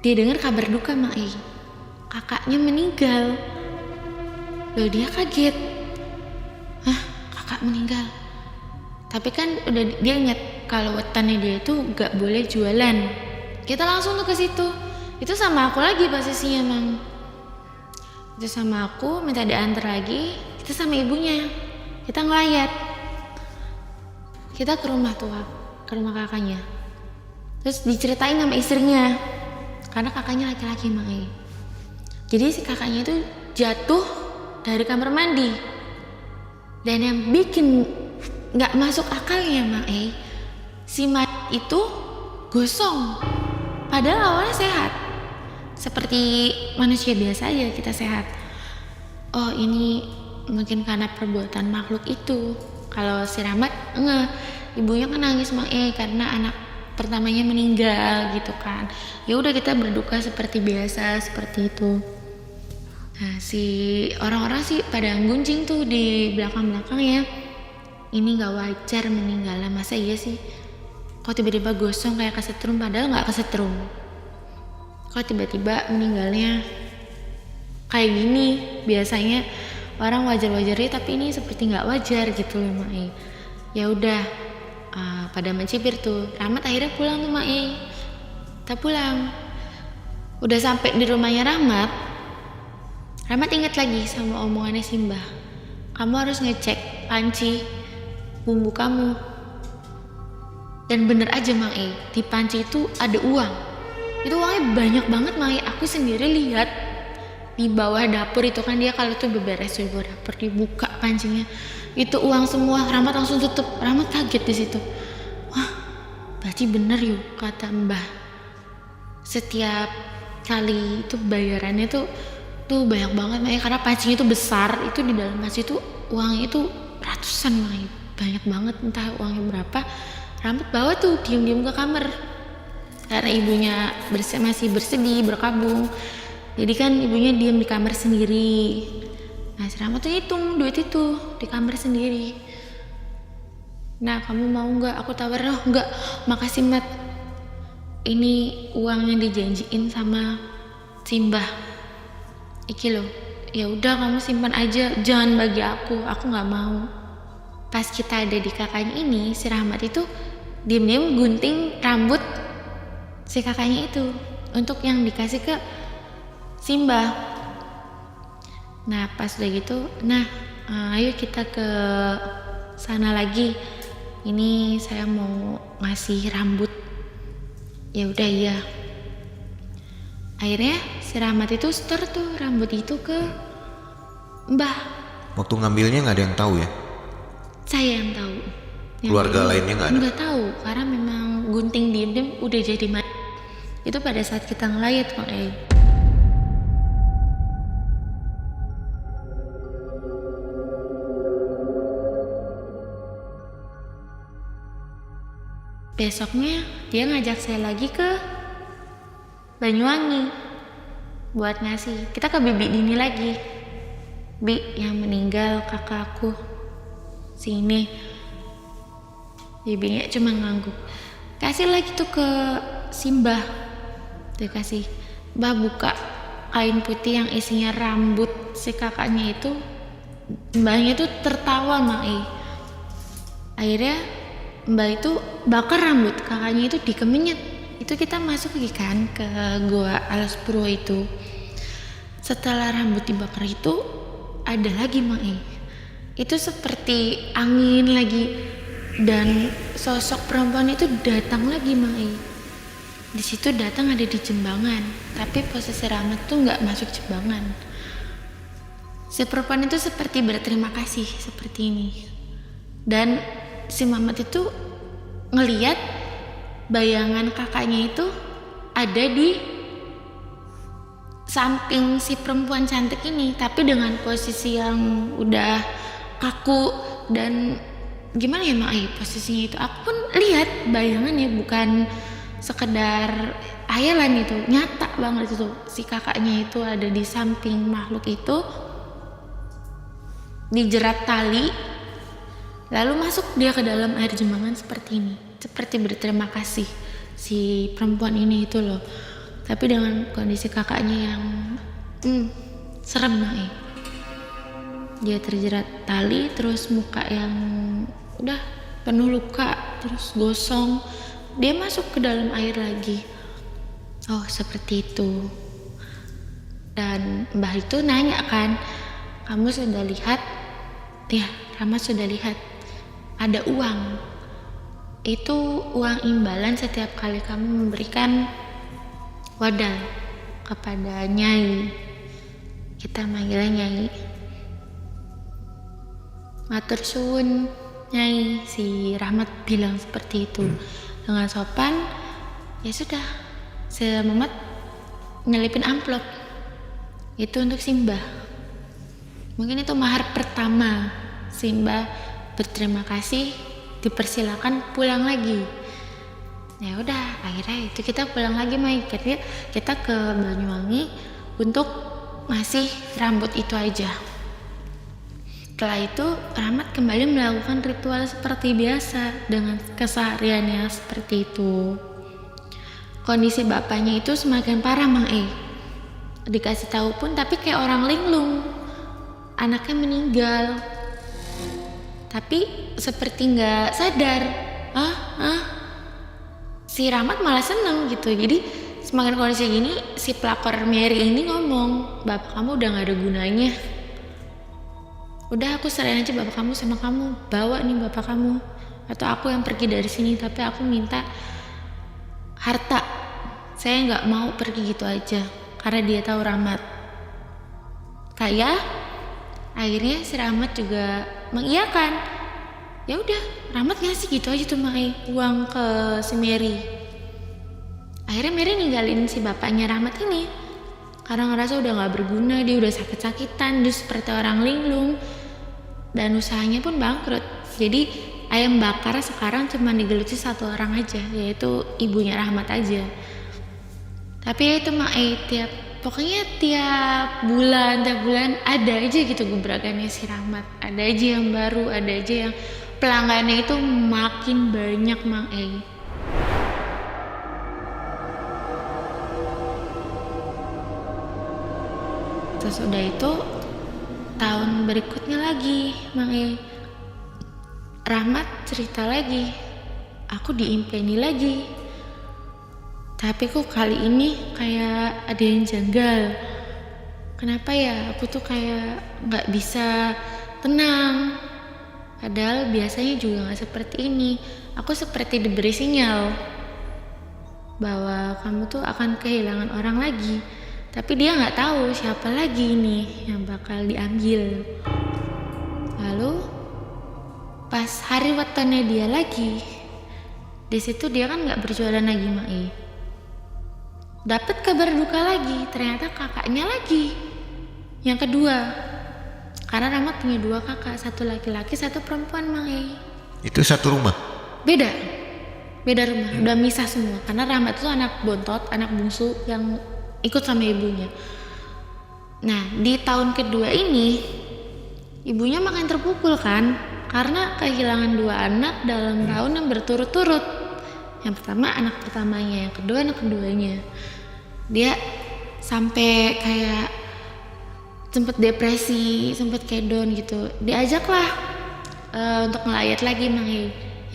Speaker 1: dia dengar kabar duka Mae, kakaknya meninggal. Loh dia kaget, hah kakak meninggal? Tapi kan udah dia ingat kalau wetonnya dia itu gak boleh jualan. Kita langsung tuh ke situ. Itu sama aku lagi posisinya Mang. Itu sama aku minta diantar lagi. Kita sama ibunya. Kita ngelayat. Kita ke rumah tua, ke rumah kakaknya. Terus diceritain sama istrinya. Karena kakaknya laki-laki Mae. Jadi si kakaknya itu jatuh dari kamar mandi. Dan yang bikin gak masuk akalnya Mae, si mayat itu gosong. Padahal awalnya sehat, seperti manusia biasa aja kita sehat. Oh ini mungkin karena perbuatan makhluk itu. Kalau si Rahmat enggak, ibunya kan nangis Mae karena anak pertamanya meninggal gitu kan. Ya udah kita berduka seperti biasa seperti itu. Nah si orang-orang sih pada gunjing tuh di belakang-belakang ya. Ini gak wajar meninggalnya, masa iya sih? Kok tiba-tiba gosong kayak kesetrum, padahal gak kesetrum. Kok tiba-tiba meninggalnya kayak gini? Biasanya orang wajar-wajarnya, tapi ini seperti gak wajar gitu loh Mae. Ya udah, pada mencibir tuh. Rahmat akhirnya pulang tuh Mae. Kita pulang. Udah sampai di rumahnya Rahmat ingat lagi sama omongannya Simbah. Kamu harus ngecek panci bumbu kamu. Dan bener aja Mae, di panci itu ada uang. Itu uangnya banyak banget Mae. Aku sendiri lihat di bawah dapur itu kan, dia kalau tuh beberes di bawah dapur dibuka pancinya, itu uang semua. Rahmat langsung tutup. Rahmat kaget di situ. Wah, berarti bener yuk kata Mbah. Setiap kali itu bayarannya tuh banyak banget Mae, karena pancinya itu besar. Itu di dalam panci itu uangnya itu ratusan Mae. Banyak banget, entah uangnya berapa. Rahmat bawa tuh diam-diam ke kamar karena ibunya masih bersedih, berkabung. Jadi kan ibunya diam di kamar sendiri. Nah si Rahmat tuh hitung duit itu di kamar sendiri. Nah kamu mau nggak aku tawar? Oh nggak, makasih Mat, ini uang yang dijanjiin sama Simbah iki loh. Ya udah kamu simpan aja, jangan bagi aku nggak mau. Pas kita ada di kakaknya ini, si Rahmat itu diam-diam gunting rambut si kakaknya itu untuk yang dikasih ke Simbah. Nah pas udah gitu, ayo kita ke sana lagi. Ini saya mau ngasih rambut. Ya udah iya. Akhirnya si Rahmat itu setor tuh rambut itu ke Mbah.
Speaker 2: Waktu ngambilnya nggak ada yang tahu ya?
Speaker 1: Saya yang tahu.
Speaker 2: Keluarga lainnya nggak ada?
Speaker 1: Nggak tahu, karena memang gunting diem-diem udah jadi itu pada saat kita ngelayat Mae. Besoknya dia ngajak saya lagi ke Banyuwangi buat ngasih. Kita ke Bibi Dini lagi. Bi yang meninggal kakakku sini. Bibinya cuma ngangguk. Kasih lagi tuh ke Simbah. Dia kasih, Mbah buka kain putih yang isinya rambut si kakaknya itu. Mbahnya tuh tertawa Mae. Akhirnya Mbah itu bakar rambut kakaknya itu dikemenyet. Itu kita masuk lagi kan ke Goa Alas Purwo itu. Setelah rambut dibakar itu ada lagi Mae. Itu seperti angin lagi, dan sosok perempuan itu datang lagi Mae. Di situ datang ada di Jembangan, tapi posisi Rahmat tuh nggak masuk Jembangan. Si perempuan itu seperti berterima kasih seperti ini. Dan si Mamat itu ngeliat bayangan kakaknya itu ada di samping si perempuan cantik ini, tapi dengan posisi yang udah kaku dan gimana ya Mak, posisinya itu aku pun lihat bayangannya, bukan sekedar hayalan, itu nyata banget itu. Si kakaknya itu ada di samping makhluk itu, dijerat tali, lalu masuk dia ke dalam air jembangan seperti ini, seperti berterima kasih si perempuan ini itu loh. Tapi dengan kondisi kakaknya yang serem Mak. Dia terjerat tali, terus muka yang udah penuh luka, terus gosong. Dia masuk ke dalam air lagi. Oh seperti itu. Dan Mbah itu nanya kan, kamu sudah lihat? Ya, Rahmat sudah lihat. Ada uang. Itu uang imbalan setiap kali kamu memberikan wadal kepada Nyai. Kita manggilnya Nyai. Matur suwun Nyai, si Rahmat bilang seperti itu. Dengan sopan, ya sudah, si Mamat nyelipin amplop. Itu untuk Simbah. Mungkin itu mahar pertama. Simbah berterima kasih, dipersilakan pulang lagi. Ya udah, akhirnya itu kita pulang lagi Mai. Kita ke Banyuwangi untuk ngasih rambut itu aja. Setelah itu Rahmat kembali melakukan ritual seperti biasa dengan kesehariannya seperti itu. Kondisi bapaknya itu semakin parah Mang Dikasih tahu pun tapi kayak orang linglung. Anaknya meninggal. Tapi seperti nggak sadar. Si Rahmat malah seneng gitu. Jadi semakin kondisi gini, si pelakor Mary ini ngomong, bapak kamu udah gak ada gunanya. Udah aku serahin aja bapak kamu sama kamu. Bawa nih bapak kamu. Atau aku yang pergi dari sini, tapi aku minta harta. Saya gak mau pergi gitu aja. Karena dia tahu Rahmat kaya. Akhirnya si Rahmat juga mengiyakan. Ya udah, Rahmat ngasih gitu aja tuh Mai uang ke si Mary. Akhirnya Mary ninggalin si bapaknya Rahmat ini karena ngerasa udah gak berguna, dia udah sakit-sakitan, dia seperti orang linglung dan usahanya pun bangkrut. Jadi ayam bakar sekarang cuma digeluti satu orang aja, yaitu ibunya Rahmat aja. Tapi ya itu Mai, pokoknya tiap bulan ada aja gitu gebrakannya si Rahmat. Ada aja yang baru, ada aja yang pelanggannya itu makin banyak Mang Terus udah itu tahun berikutnya lagi Mang Rahmat cerita lagi, aku diimpeni lagi. Tapi kok kali ini kayak ada yang janggal. Kenapa ya aku tuh kayak gak bisa tenang. Padahal biasanya juga gak seperti ini. Aku seperti diberi sinyal bahwa kamu tuh akan kehilangan orang lagi. Tapi dia gak tahu siapa lagi nih yang bakal diambil. Lalu pas hari wetonnya dia lagi, di situ dia kan gak berjualan lagi Mai. Dapat kabar duka lagi, ternyata kakaknya lagi yang kedua. Karena Rahmat punya dua kakak, satu laki-laki, satu perempuan Mang
Speaker 2: Itu satu rumah?
Speaker 1: Beda rumah, udah misah semua. Karena Rahmat itu anak bontot, anak bungsu yang ikut sama ibunya. Nah di tahun kedua ini ibunya makin terpukul kan, karena kehilangan dua anak dalam tahun yang berturut-turut. Yang pertama anak pertamanya, yang kedua anak keduanya. Dia sampai kayak sempet depresi, sempet kayak down gitu. Diajaklah untuk ngelayat lagi Mang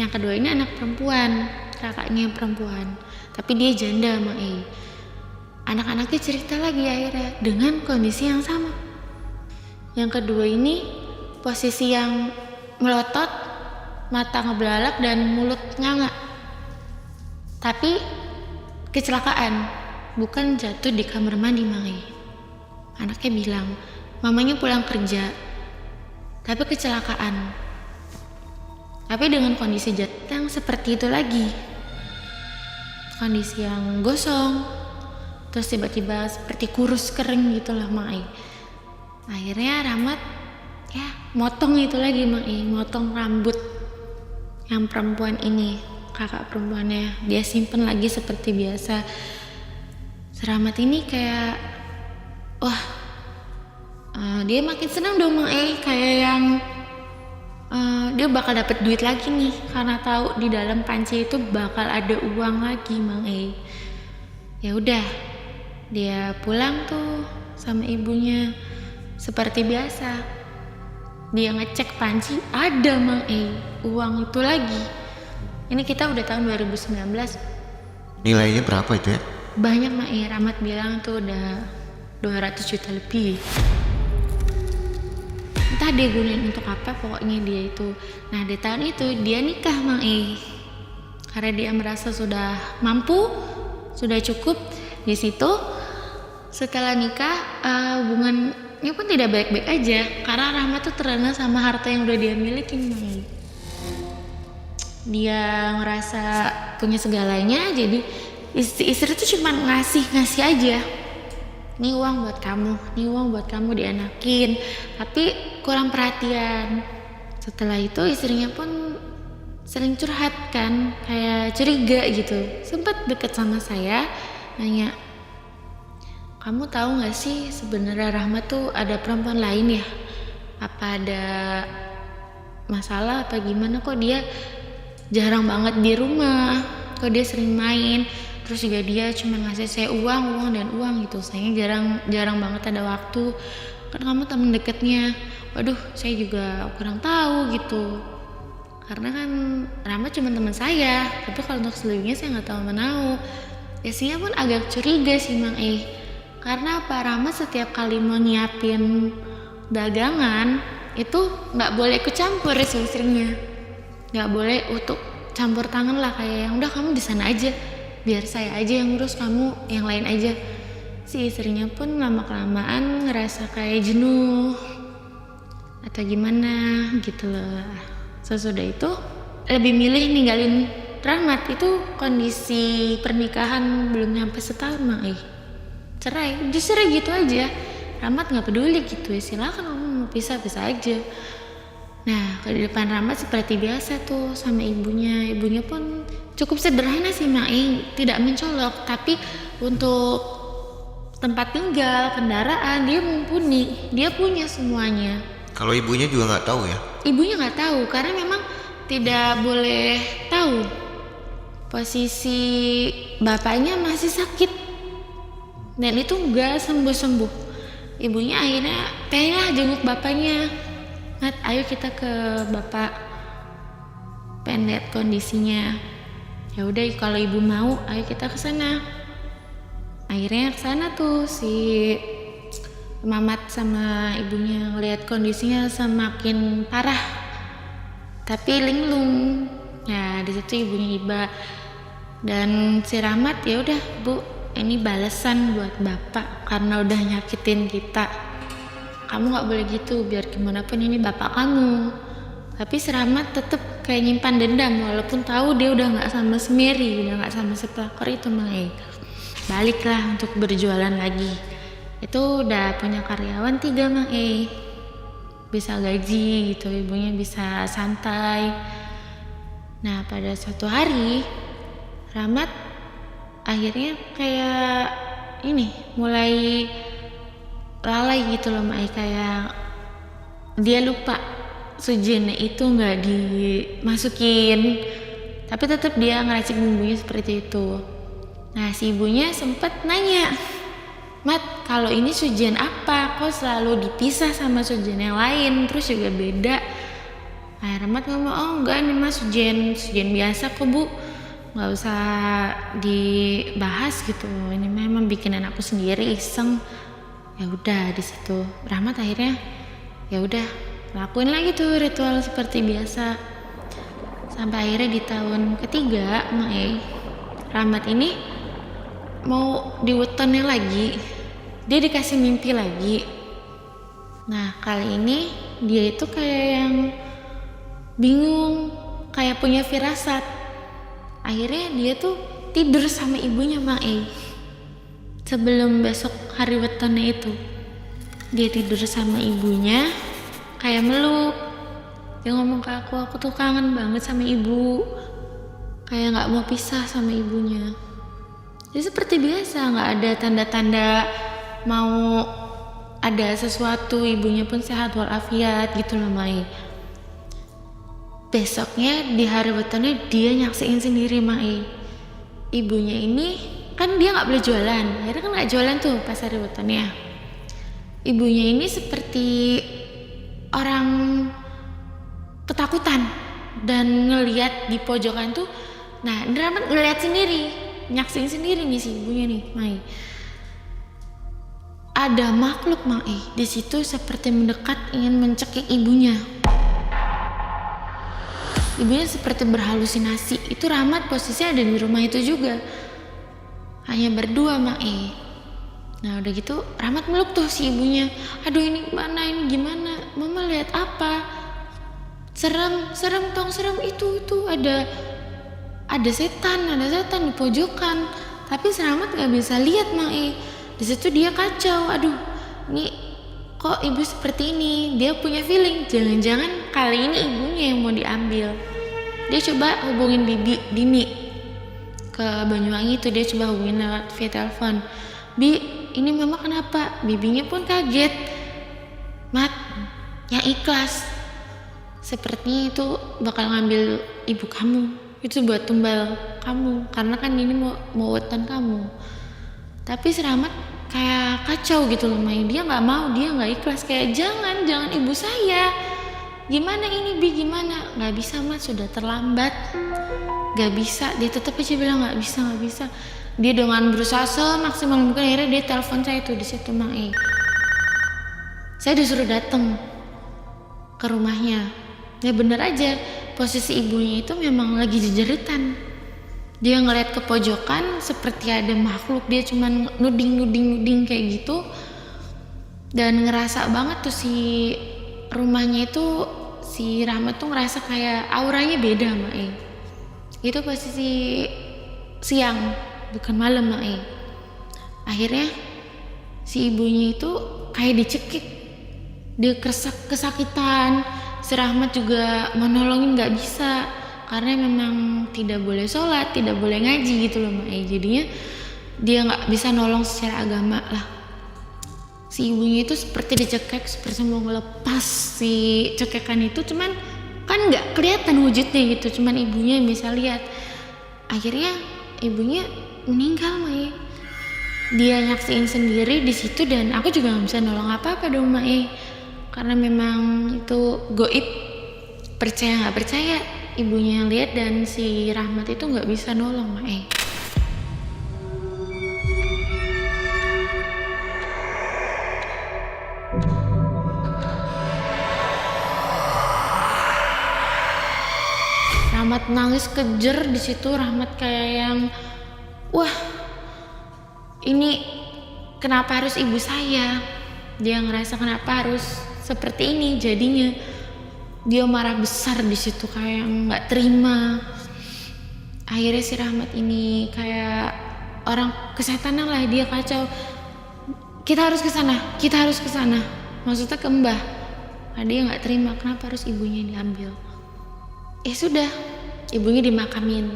Speaker 1: Yang kedua ini anak perempuan, kakaknya perempuan, tapi dia janda Mang Anak-anaknya cerita lagi akhirnya dengan kondisi yang sama. Yang kedua ini posisi yang melotot, mata ngebelalak dan mulut nganga. Tapi kecelakaan, bukan jatuh di kamar mandi Mang Anaknya bilang, mamanya pulang kerja, tapi kecelakaan. Tapi dengan kondisi jatuh yang seperti itu lagi, kondisi yang gosong, terus tiba-tiba seperti kurus kering gitu lah Mang Ai. Akhirnya Rahmat ya motong itu lagi Mang Ai, motong rambut yang perempuan ini, kakak perempuannya, dia simpen lagi seperti biasa. Rahmat ini kayak wah, dia makin senang dong Mang Ai, kayak yang dia bakal dapet duit lagi nih, karena tahu di dalam panci itu bakal ada uang lagi Mang Ai. Ya udah, dia pulang tuh sama ibunya seperti biasa. Dia ngecek panci, ada Mang Ai, uang itu lagi. Ini kita udah tahun 2019.
Speaker 2: Nilainya berapa itu ya?
Speaker 1: Banyak Mang Ai, Rahmat bilang tuh udah 200 juta lebih. Entah dia gunain untuk apa, pokoknya dia itu. Nah di tahun itu dia nikah Mang Ai, karena dia merasa sudah mampu, sudah cukup. Di situ setelah nikah hubungannya pun tidak baik-baik aja, karena Rahmat tuh terlena sama harta yang udah dia miliki Mang Ai. Dia ngerasa punya segalanya, jadi istri tuh cuma ngasih aja. Ini uang buat kamu, ini uang buat kamu, dianakin, tapi kurang perhatian. Setelah itu istrinya pun sering curhat kan, kayak curiga gitu. Sempat deket sama saya, nanya, kamu tahu nggak sih sebenarnya Rahmat tuh ada perempuan lain ya? Apa ada masalah apa gimana, kok dia jarang banget di rumah, kok dia sering main, terus juga dia cuma ngasih saya uang dan uang gitu. Saya jarang banget ada waktu, kan kamu temen deketnya. Waduh, saya juga kurang tahu gitu, karena kan Rahmat cuma teman saya, tapi kalau untuk selebihnya saya nggak tahu menau. Biasanya pun agak curiga sih Mang Ai, karena Pak Rahmat setiap kali mau nyiapin dagangan itu nggak boleh ikut campur istrinya, nggak boleh untuk campur tangan lah, kayak yang udah kamu di sana aja, biar saya aja yang ngurus, kamu yang lain aja. Si istrinya pun lama-kelamaan ngerasa kayak jenuh atau gimana gitu loh. Sesudah itu lebih milih ninggalin Rahmat. Itu kondisi pernikahan belum nyampe setahun Mang Ai, cerai, dicerai gitu aja. Rahmat nggak peduli gitu ya, silakan kamu mau pisah aja. Nah di depan Rahmat seperti biasa tuh sama ibunya. Ibunya pun cukup sederhana sih Mang Ai, tidak mencolok, tapi untuk tempat tinggal, kendaraan dia mumpuni, dia punya semuanya.
Speaker 2: Kalau ibunya juga nggak tahu ya?
Speaker 1: Ibunya nggak tahu, karena memang tidak boleh tahu. Posisi bapaknya masih sakit dan itu nggak sembuh. Ibunya akhirnya pengenlah jenguk bapaknya. Nat, ayo kita ke bapak, pengen lihat kondisinya. Ya udah, kalau ibu mau, ayo kita ke sana. Akhirnya ke sana tuh si Mamat sama ibunya, ngelihat kondisinya semakin parah, tapi linglung. Ya di situ ibunya iba, dan si Rahmat, ya udah Bu, ini balasan buat bapak karena udah nyakitin kita. Kamu nggak boleh gitu, biar gimana pun ini bapak kamu. Tapi si Rahmat tetep kayak nyimpan dendam, walaupun tahu dia udah nggak sama si Mary, udah nggak sama si pelakor itu Mang Ai. Baliklah untuk berjualan lagi. Itu udah punya karyawan 3 Mang Ai, bisa gaji gitu, ibunya bisa santai. Nah pada suatu hari Rahmat akhirnya kayak ini mulai lalai gitu loh Mang Ai, kayak dia lupa sujennya itu nggak dimasukin, tapi tetap dia ngeracik bumbunya seperti itu. Nah si ibunya sempet nanya, Mat, kalau ini sujian apa? Kok selalu dipisah sama sujian yang lain, terus juga beda? Nah Rahmat ngomong, oh enggak, ini mah sujian biasa kok Bu, nggak usah dibahas gitu, ini memang bikinan aku sendiri iseng. Ya udah di situ Rahmat akhirnya ya udah lakuin lagi tuh ritual seperti biasa, sampai akhirnya di tahun ketiga Mang Ai, Rahmat ini mau diwetonnya lagi, dia dikasih mimpi lagi. Nah kali ini dia itu kayak yang bingung, kayak punya firasat. Akhirnya dia tuh tidur sama ibunya Mang E. Sebelum besok hari wetonnya itu, dia tidur sama ibunya, kayak meluk. Dia ngomong ke aku tuh kangen banget sama ibu, kayak nggak mau pisah sama ibunya. Jadi seperti biasa, nggak ada tanda-tanda mau ada sesuatu, ibunya pun sehat walafiat gitu loh Mang E. Besoknya di hari wetonnya dia nyaksiin sendiri Mang E. Ibunya ini kan dia nggak boleh jualan, akhirnya kan nggak jualan tuh pas hari wetonnya. Ibunya ini seperti orang ketakutan dan ngelihat di pojokan tuh. Nah, Rahmat ngelihat sendiri, nyaksiin sendiri nih si ibunya nih, Mang E. Ada makhluk Mang E di situ seperti mendekat ingin mencekik ibunya. Ibunya seperti berhalusinasi. Itu Rahmat posisinya ada di rumah itu juga, hanya berdua Mang E. Nah udah gitu Rahmat meluk tuh si ibunya. Aduh ini gimana, mama lihat apa? Serem tong, serem itu ada setan di pojokan. Tapi Rahmat nggak bisa lihat Mang E. Di situ dia kacau. Aduh, ini kok ibu seperti ini? Dia punya feeling, jangan-jangan kali ini ibunya yang mau diambil. Dia coba hubungin Bibi Dini ke Banyuwangi itu, dia coba hubungin lewat via telepon. Bi, ini mama kenapa? Bibinya pun kaget. Mat, yang ikhlas. Sepertinya itu bakal ngambil ibu kamu. Itu buat tumbal kamu, karena kan ini mau weton kamu. Tapi Rahmat kayak kacau gitu loh Mai. Dia nggak mau, dia nggak ikhlas, kayak jangan ibu saya. Gimana ini Bi, gimana? Nggak bisa Mas, sudah terlambat. Nggak bisa, dia tetap aja bilang nggak bisa. Dia dengan berusaha semaksimal mungkin, akhirnya dia telepon saya tuh di situ Mang E. Saya disuruh datang ke rumahnya. Ya bener aja, posisi ibunya itu memang lagi jejeritan. Dia ngeliat ke pojokan seperti ada makhluk, dia cuman nuding kayak gitu. Dan ngerasa banget tuh si rumahnya itu, si Rahmat tuh ngerasa kayak auranya beda Mak E. Itu posisi siang, bukan malam Mak E. Akhirnya si ibunya itu kayak dicekik, dia kesakitan. Si Rahmat juga mau nolongin gak bisa, karena memang tidak boleh sholat, tidak boleh ngaji gitu loh Mak E. Jadinya dia gak bisa nolong secara agama lah. Si ibunya itu seperti dicekek, seperti mau ngelepas si cekekan itu, cuman kan gak kelihatan wujudnya gitu, cuman ibunya yang bisa lihat. Akhirnya ibunya meninggal Mak E. Dia nyaksiin sendiri di situ, dan aku juga gak bisa nolong apa-apa dong Mak E, karena memang itu goib. Percaya gak percaya, ibunya yang lihat, dan si Rahmat itu gak bisa nolong Mak E. Rahmat nangis kejer di situ. Rahmat kayak yang, wah ini kenapa harus ibu saya? Dia ngerasa kenapa harus seperti ini jadinya. Dia marah besar di situ, kayak nggak terima. Akhirnya si Rahmat ini kayak orang kesetanan lah, dia kacau. Kita harus ke sana. Maksudnya ke Mbah. Nah, dia nggak terima, kenapa harus ibunya diambil? Sudah, ibunya dimakamin.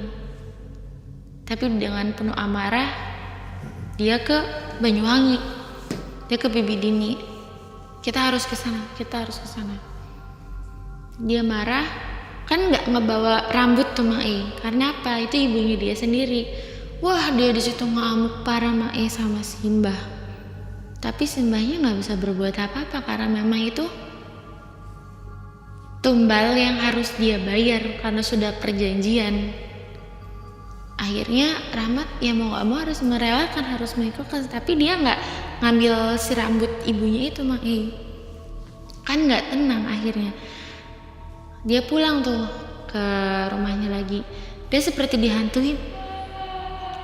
Speaker 1: Tapi dengan penuh amarah, dia ke Banyuwangi. Dia ke Bibi Dini. Kita harus ke sana. Dia marah, kan nggak ngebawa rambut tuh Mak E. Karena apa? Itu ibunya dia sendiri. Wah, dia di situ ngamuk parah Mak E sama si Mbah. Tapi si Mbahnya nggak bisa berbuat apa-apa, karena memang itu tumbal yang harus dia bayar karena sudah perjanjian. Akhirnya Rahmat ya mau gak mau harus merelakan, harus mengikhlaskan. Tapi dia gak ngambil si rambut ibunya itu Mak E. Kan gak tenang akhirnya. Dia pulang tuh ke rumahnya lagi. Dia seperti dihantuin.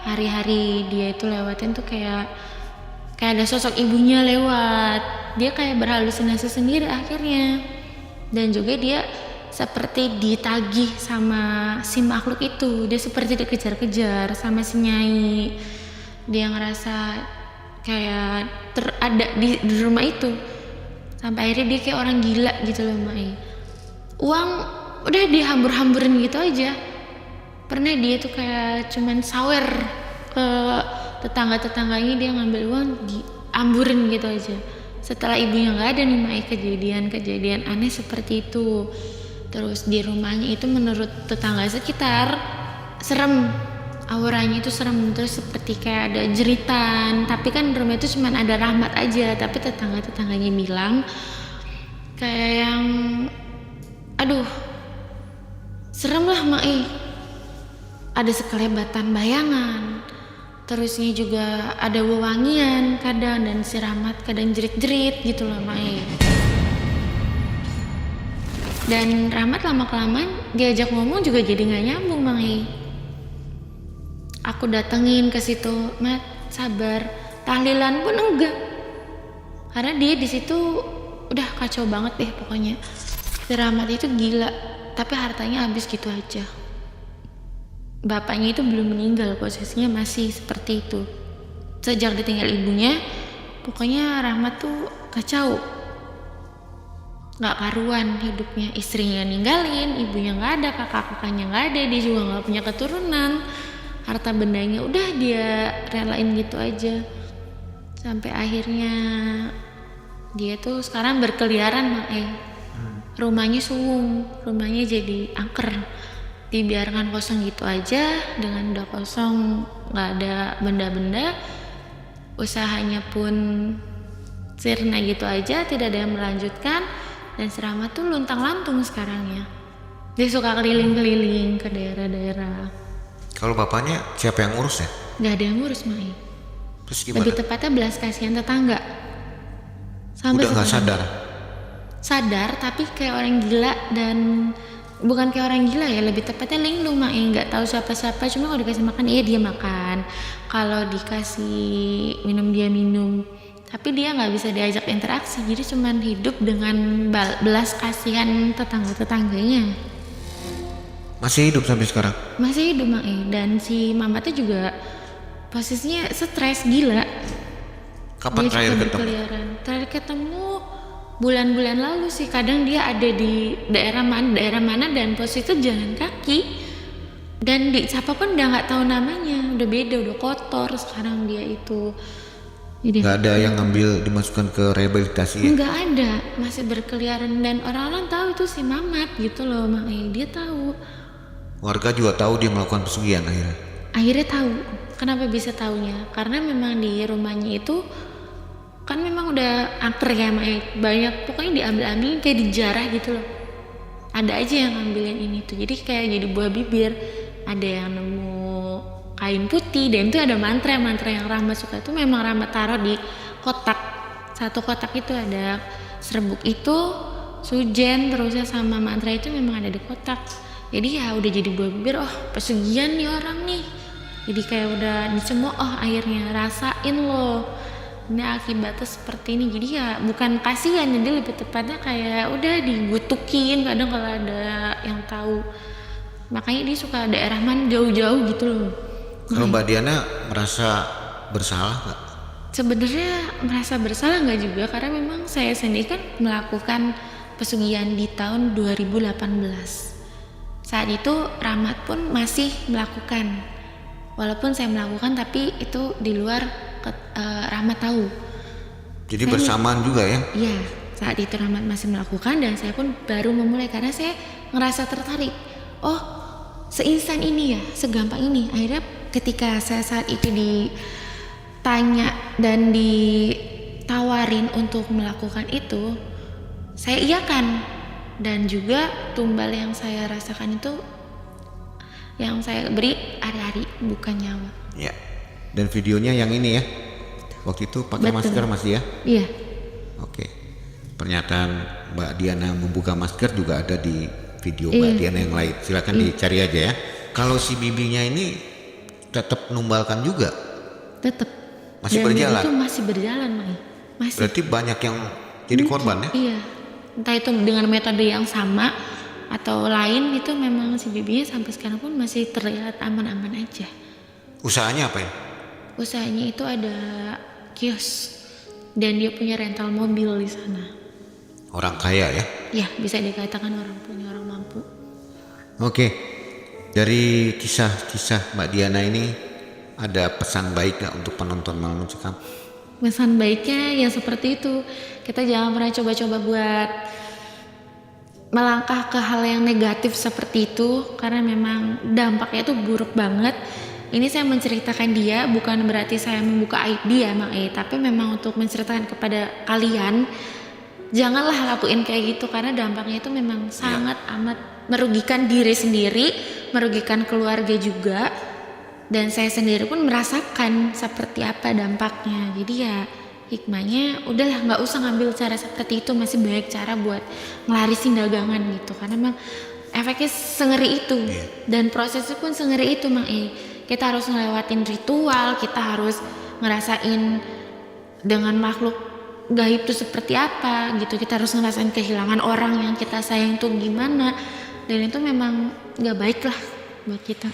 Speaker 1: Hari-hari dia itu lewatin tuh kayak ada sosok ibunya lewat. Dia kayak berhalusinasi sendiri akhirnya. Dan juga dia seperti ditagih sama si makhluk itu. Dia seperti dikejar-kejar sama si nyai. Dia ngerasa kayak ada di rumah itu. Sampai akhirnya dia kayak orang gila gitu loh Mai. Uang udah dihambur-hamburin gitu aja. Pernah dia tuh kayak cuman sawer ke tetangga-tetangganya, dia ngambil uang diamburin gitu aja. Setelah ibunya nggak ada nih Mai, kejadian aneh seperti itu. Terus di rumahnya itu menurut tetangga sekitar serem, auranya itu serem. Terus seperti kayak ada jeritan, tapi kan rumah itu cuma ada Rahmat aja. Tapi tetangga-tetangganya bilang kayak yang aduh serem lah Mai, ada sekelebatan bayangan. Terusnya juga ada wewangian kadang, dan si Rahmat kadang jerit-jerit gitu loh Mai. Dan Rahmat lama-kelamaan diajak ngomong juga jadi nggak nyambung Mai. Aku datengin ke situ, Mat, sabar. Tahlilan pun enggak, karena dia di situ udah kacau banget deh pokoknya. Si Rahmat itu gila, tapi hartanya habis gitu aja. Bapaknya itu belum meninggal, posisinya masih seperti itu. Sejak ditinggal ibunya, pokoknya Rahmat tuh kacau, nggak karuan hidupnya. Istrinya ninggalin, ibunya nggak ada, kakak-kakaknya nggak ada, dia juga nggak punya keturunan. Harta bendanya udah dia relain gitu aja. Sampai akhirnya dia tuh sekarang berkeliaran rumahnya suwung, rumahnya jadi angker, dibiarkan kosong gitu aja. Dengan udah kosong, nggak ada benda-benda, usahanya pun sirna gitu aja, tidak ada yang melanjutkan. Dan si Rahmat tuh luntang-lantung sekarang ya. Dia suka keliling-keliling ke daerah-daerah.
Speaker 2: Kalau bapaknya siapa yang ngurus ya?
Speaker 1: Nggak ada yang ngurus Mai.
Speaker 2: Terus gimana?
Speaker 1: Lebih tepatnya belas kasihan tetangga. Sampai
Speaker 2: udah nggak sadar?
Speaker 1: Sadar, tapi kayak orang gila. Dan bukan kayak orang gila ya, lebih tepatnya linglung Mai. Nggak tahu siapa-siapa, cuma kalau dikasih makan iya dia makan, kalau dikasih minum dia minum. Tapi dia nggak bisa diajak interaksi, jadi cuman hidup dengan belas kasihan tetangga-tetangganya.
Speaker 2: Masih hidup sampai sekarang?
Speaker 1: Masih hidup Mai. Dan si Mamatnya juga posisinya stres gila.
Speaker 2: Kapan
Speaker 1: dia
Speaker 2: terakhir ketemu?
Speaker 1: Berkeliaran. Terakhir ketemu bulan-bulan lalu sih. Kadang dia ada di daerah mana dan posisi itu jalan kaki. Dan disapa pun udah nggak tahu namanya, udah beda, udah kotor sekarang dia itu. Jadi
Speaker 2: nggak ada yang ngambil dimasukkan ke rehabilitasi ya?
Speaker 1: Nggak ada, masih berkeliaran. Dan orang-orang tahu itu si Mamat gitu loh Mai. Dia tahu.
Speaker 2: Warga juga tahu dia melakukan pesugihan akhirnya?
Speaker 1: Akhirnya tahu. Kenapa bisa taunya? Karena memang di rumahnya itu kan memang udah angker ya Mai. Banyak pokoknya diambil-ambil kayak dijarah gitu loh. Ada aja yang ngambilin ini tuh. Jadi kayak jadi buah bibir. Ada yang nemu kain putih, dan itu ada mantra yang Rahmat suka. Itu memang Rahmat taruh di kotak. Satu kotak itu ada serbuk itu, sujen, terusnya sama mantra itu memang ada di kotak. Jadi ya udah jadi buah bibir, oh pesugihan nih orang nih. Jadi kayak udah dicemooh, oh akhirnya rasain loh, ini akibatnya seperti ini. Jadi ya bukan kasihan, jadi lebih tepatnya kayak udah digutukin kadang kalau ada yang tahu. Makanya dia suka daerah mana jauh-jauh gitu loh.
Speaker 2: Kalau Mbak Diana merasa bersalah nggak?
Speaker 1: Sebenarnya merasa bersalah nggak juga, karena memang saya sendiri kan melakukan pesugihan di tahun 2018. Saat itu Rahmat pun masih melakukan, walaupun saya melakukan tapi itu di luar Rahmat tahu.
Speaker 2: Jadi bersamaan juga ya?
Speaker 1: Iya, saat itu Rahmat masih melakukan dan saya pun baru memulai karena saya ngerasa tertarik. Oh, seinstan ini ya, segampang ini. Akhirnya ketika saya saat itu ditanya dan ditawarin untuk melakukan itu, saya iyakan. Dan juga tumbal yang saya rasakan itu, yang saya beri hari-hari, bukan nyawa.
Speaker 2: Ya. Dan videonya yang ini ya, waktu itu pakai masker masih ya?
Speaker 1: Iya.
Speaker 2: Oke. Pernyataan Mbak Diana membuka masker juga ada di video Mbak Diana yang lain. Silakan dicari aja ya. Kalau si bibinya ini tetap numbalkan juga?
Speaker 1: Tetap.
Speaker 2: Masih
Speaker 1: dan
Speaker 2: berjalan?
Speaker 1: Itu masih berjalan, Mai. Masih.
Speaker 2: Berarti banyak yang jadi korban ya?
Speaker 1: Iya. Entah itu dengan metode yang sama atau lain itu memang si bibinya sampai sekarang pun masih terlihat aman-aman aja.
Speaker 2: Usahanya apa ya?
Speaker 1: Usahanya itu ada kios dan dia punya rental mobil di sana.
Speaker 2: Orang kaya ya?
Speaker 1: Ya, bisa dikatakan orang mampu.
Speaker 2: Oke, dari kisah-kisah Mbak Diana ini ada pesan baik gak untuk penonton Malam Mencekam?
Speaker 1: Pesan baiknya ya seperti itu, kita jangan pernah coba-coba buat melangkah ke hal yang negatif seperti itu, karena memang dampaknya itu buruk banget. Ini saya menceritakan dia bukan berarti saya membuka aib dia Mang E, tapi memang untuk menceritakan kepada kalian, janganlah lakuin kayak gitu, karena dampaknya itu memang sangat amat merugikan diri sendiri, merugikan keluarga juga. Dan saya sendiri pun merasakan seperti apa dampaknya. Jadi ya hikmahnya udahlah nggak usah ngambil cara seperti itu, masih banyak cara buat ngelarisin dagangan gitu, karena memang efeknya sengeri itu dan prosesnya pun sengeri itu Mang E. Kita harus ngelewatin ritual, kita harus ngerasain dengan makhluk gaib itu seperti apa gitu, kita harus ngerasain kehilangan orang yang kita sayang tuh gimana, dan itu memang nggak baik lah buat kita.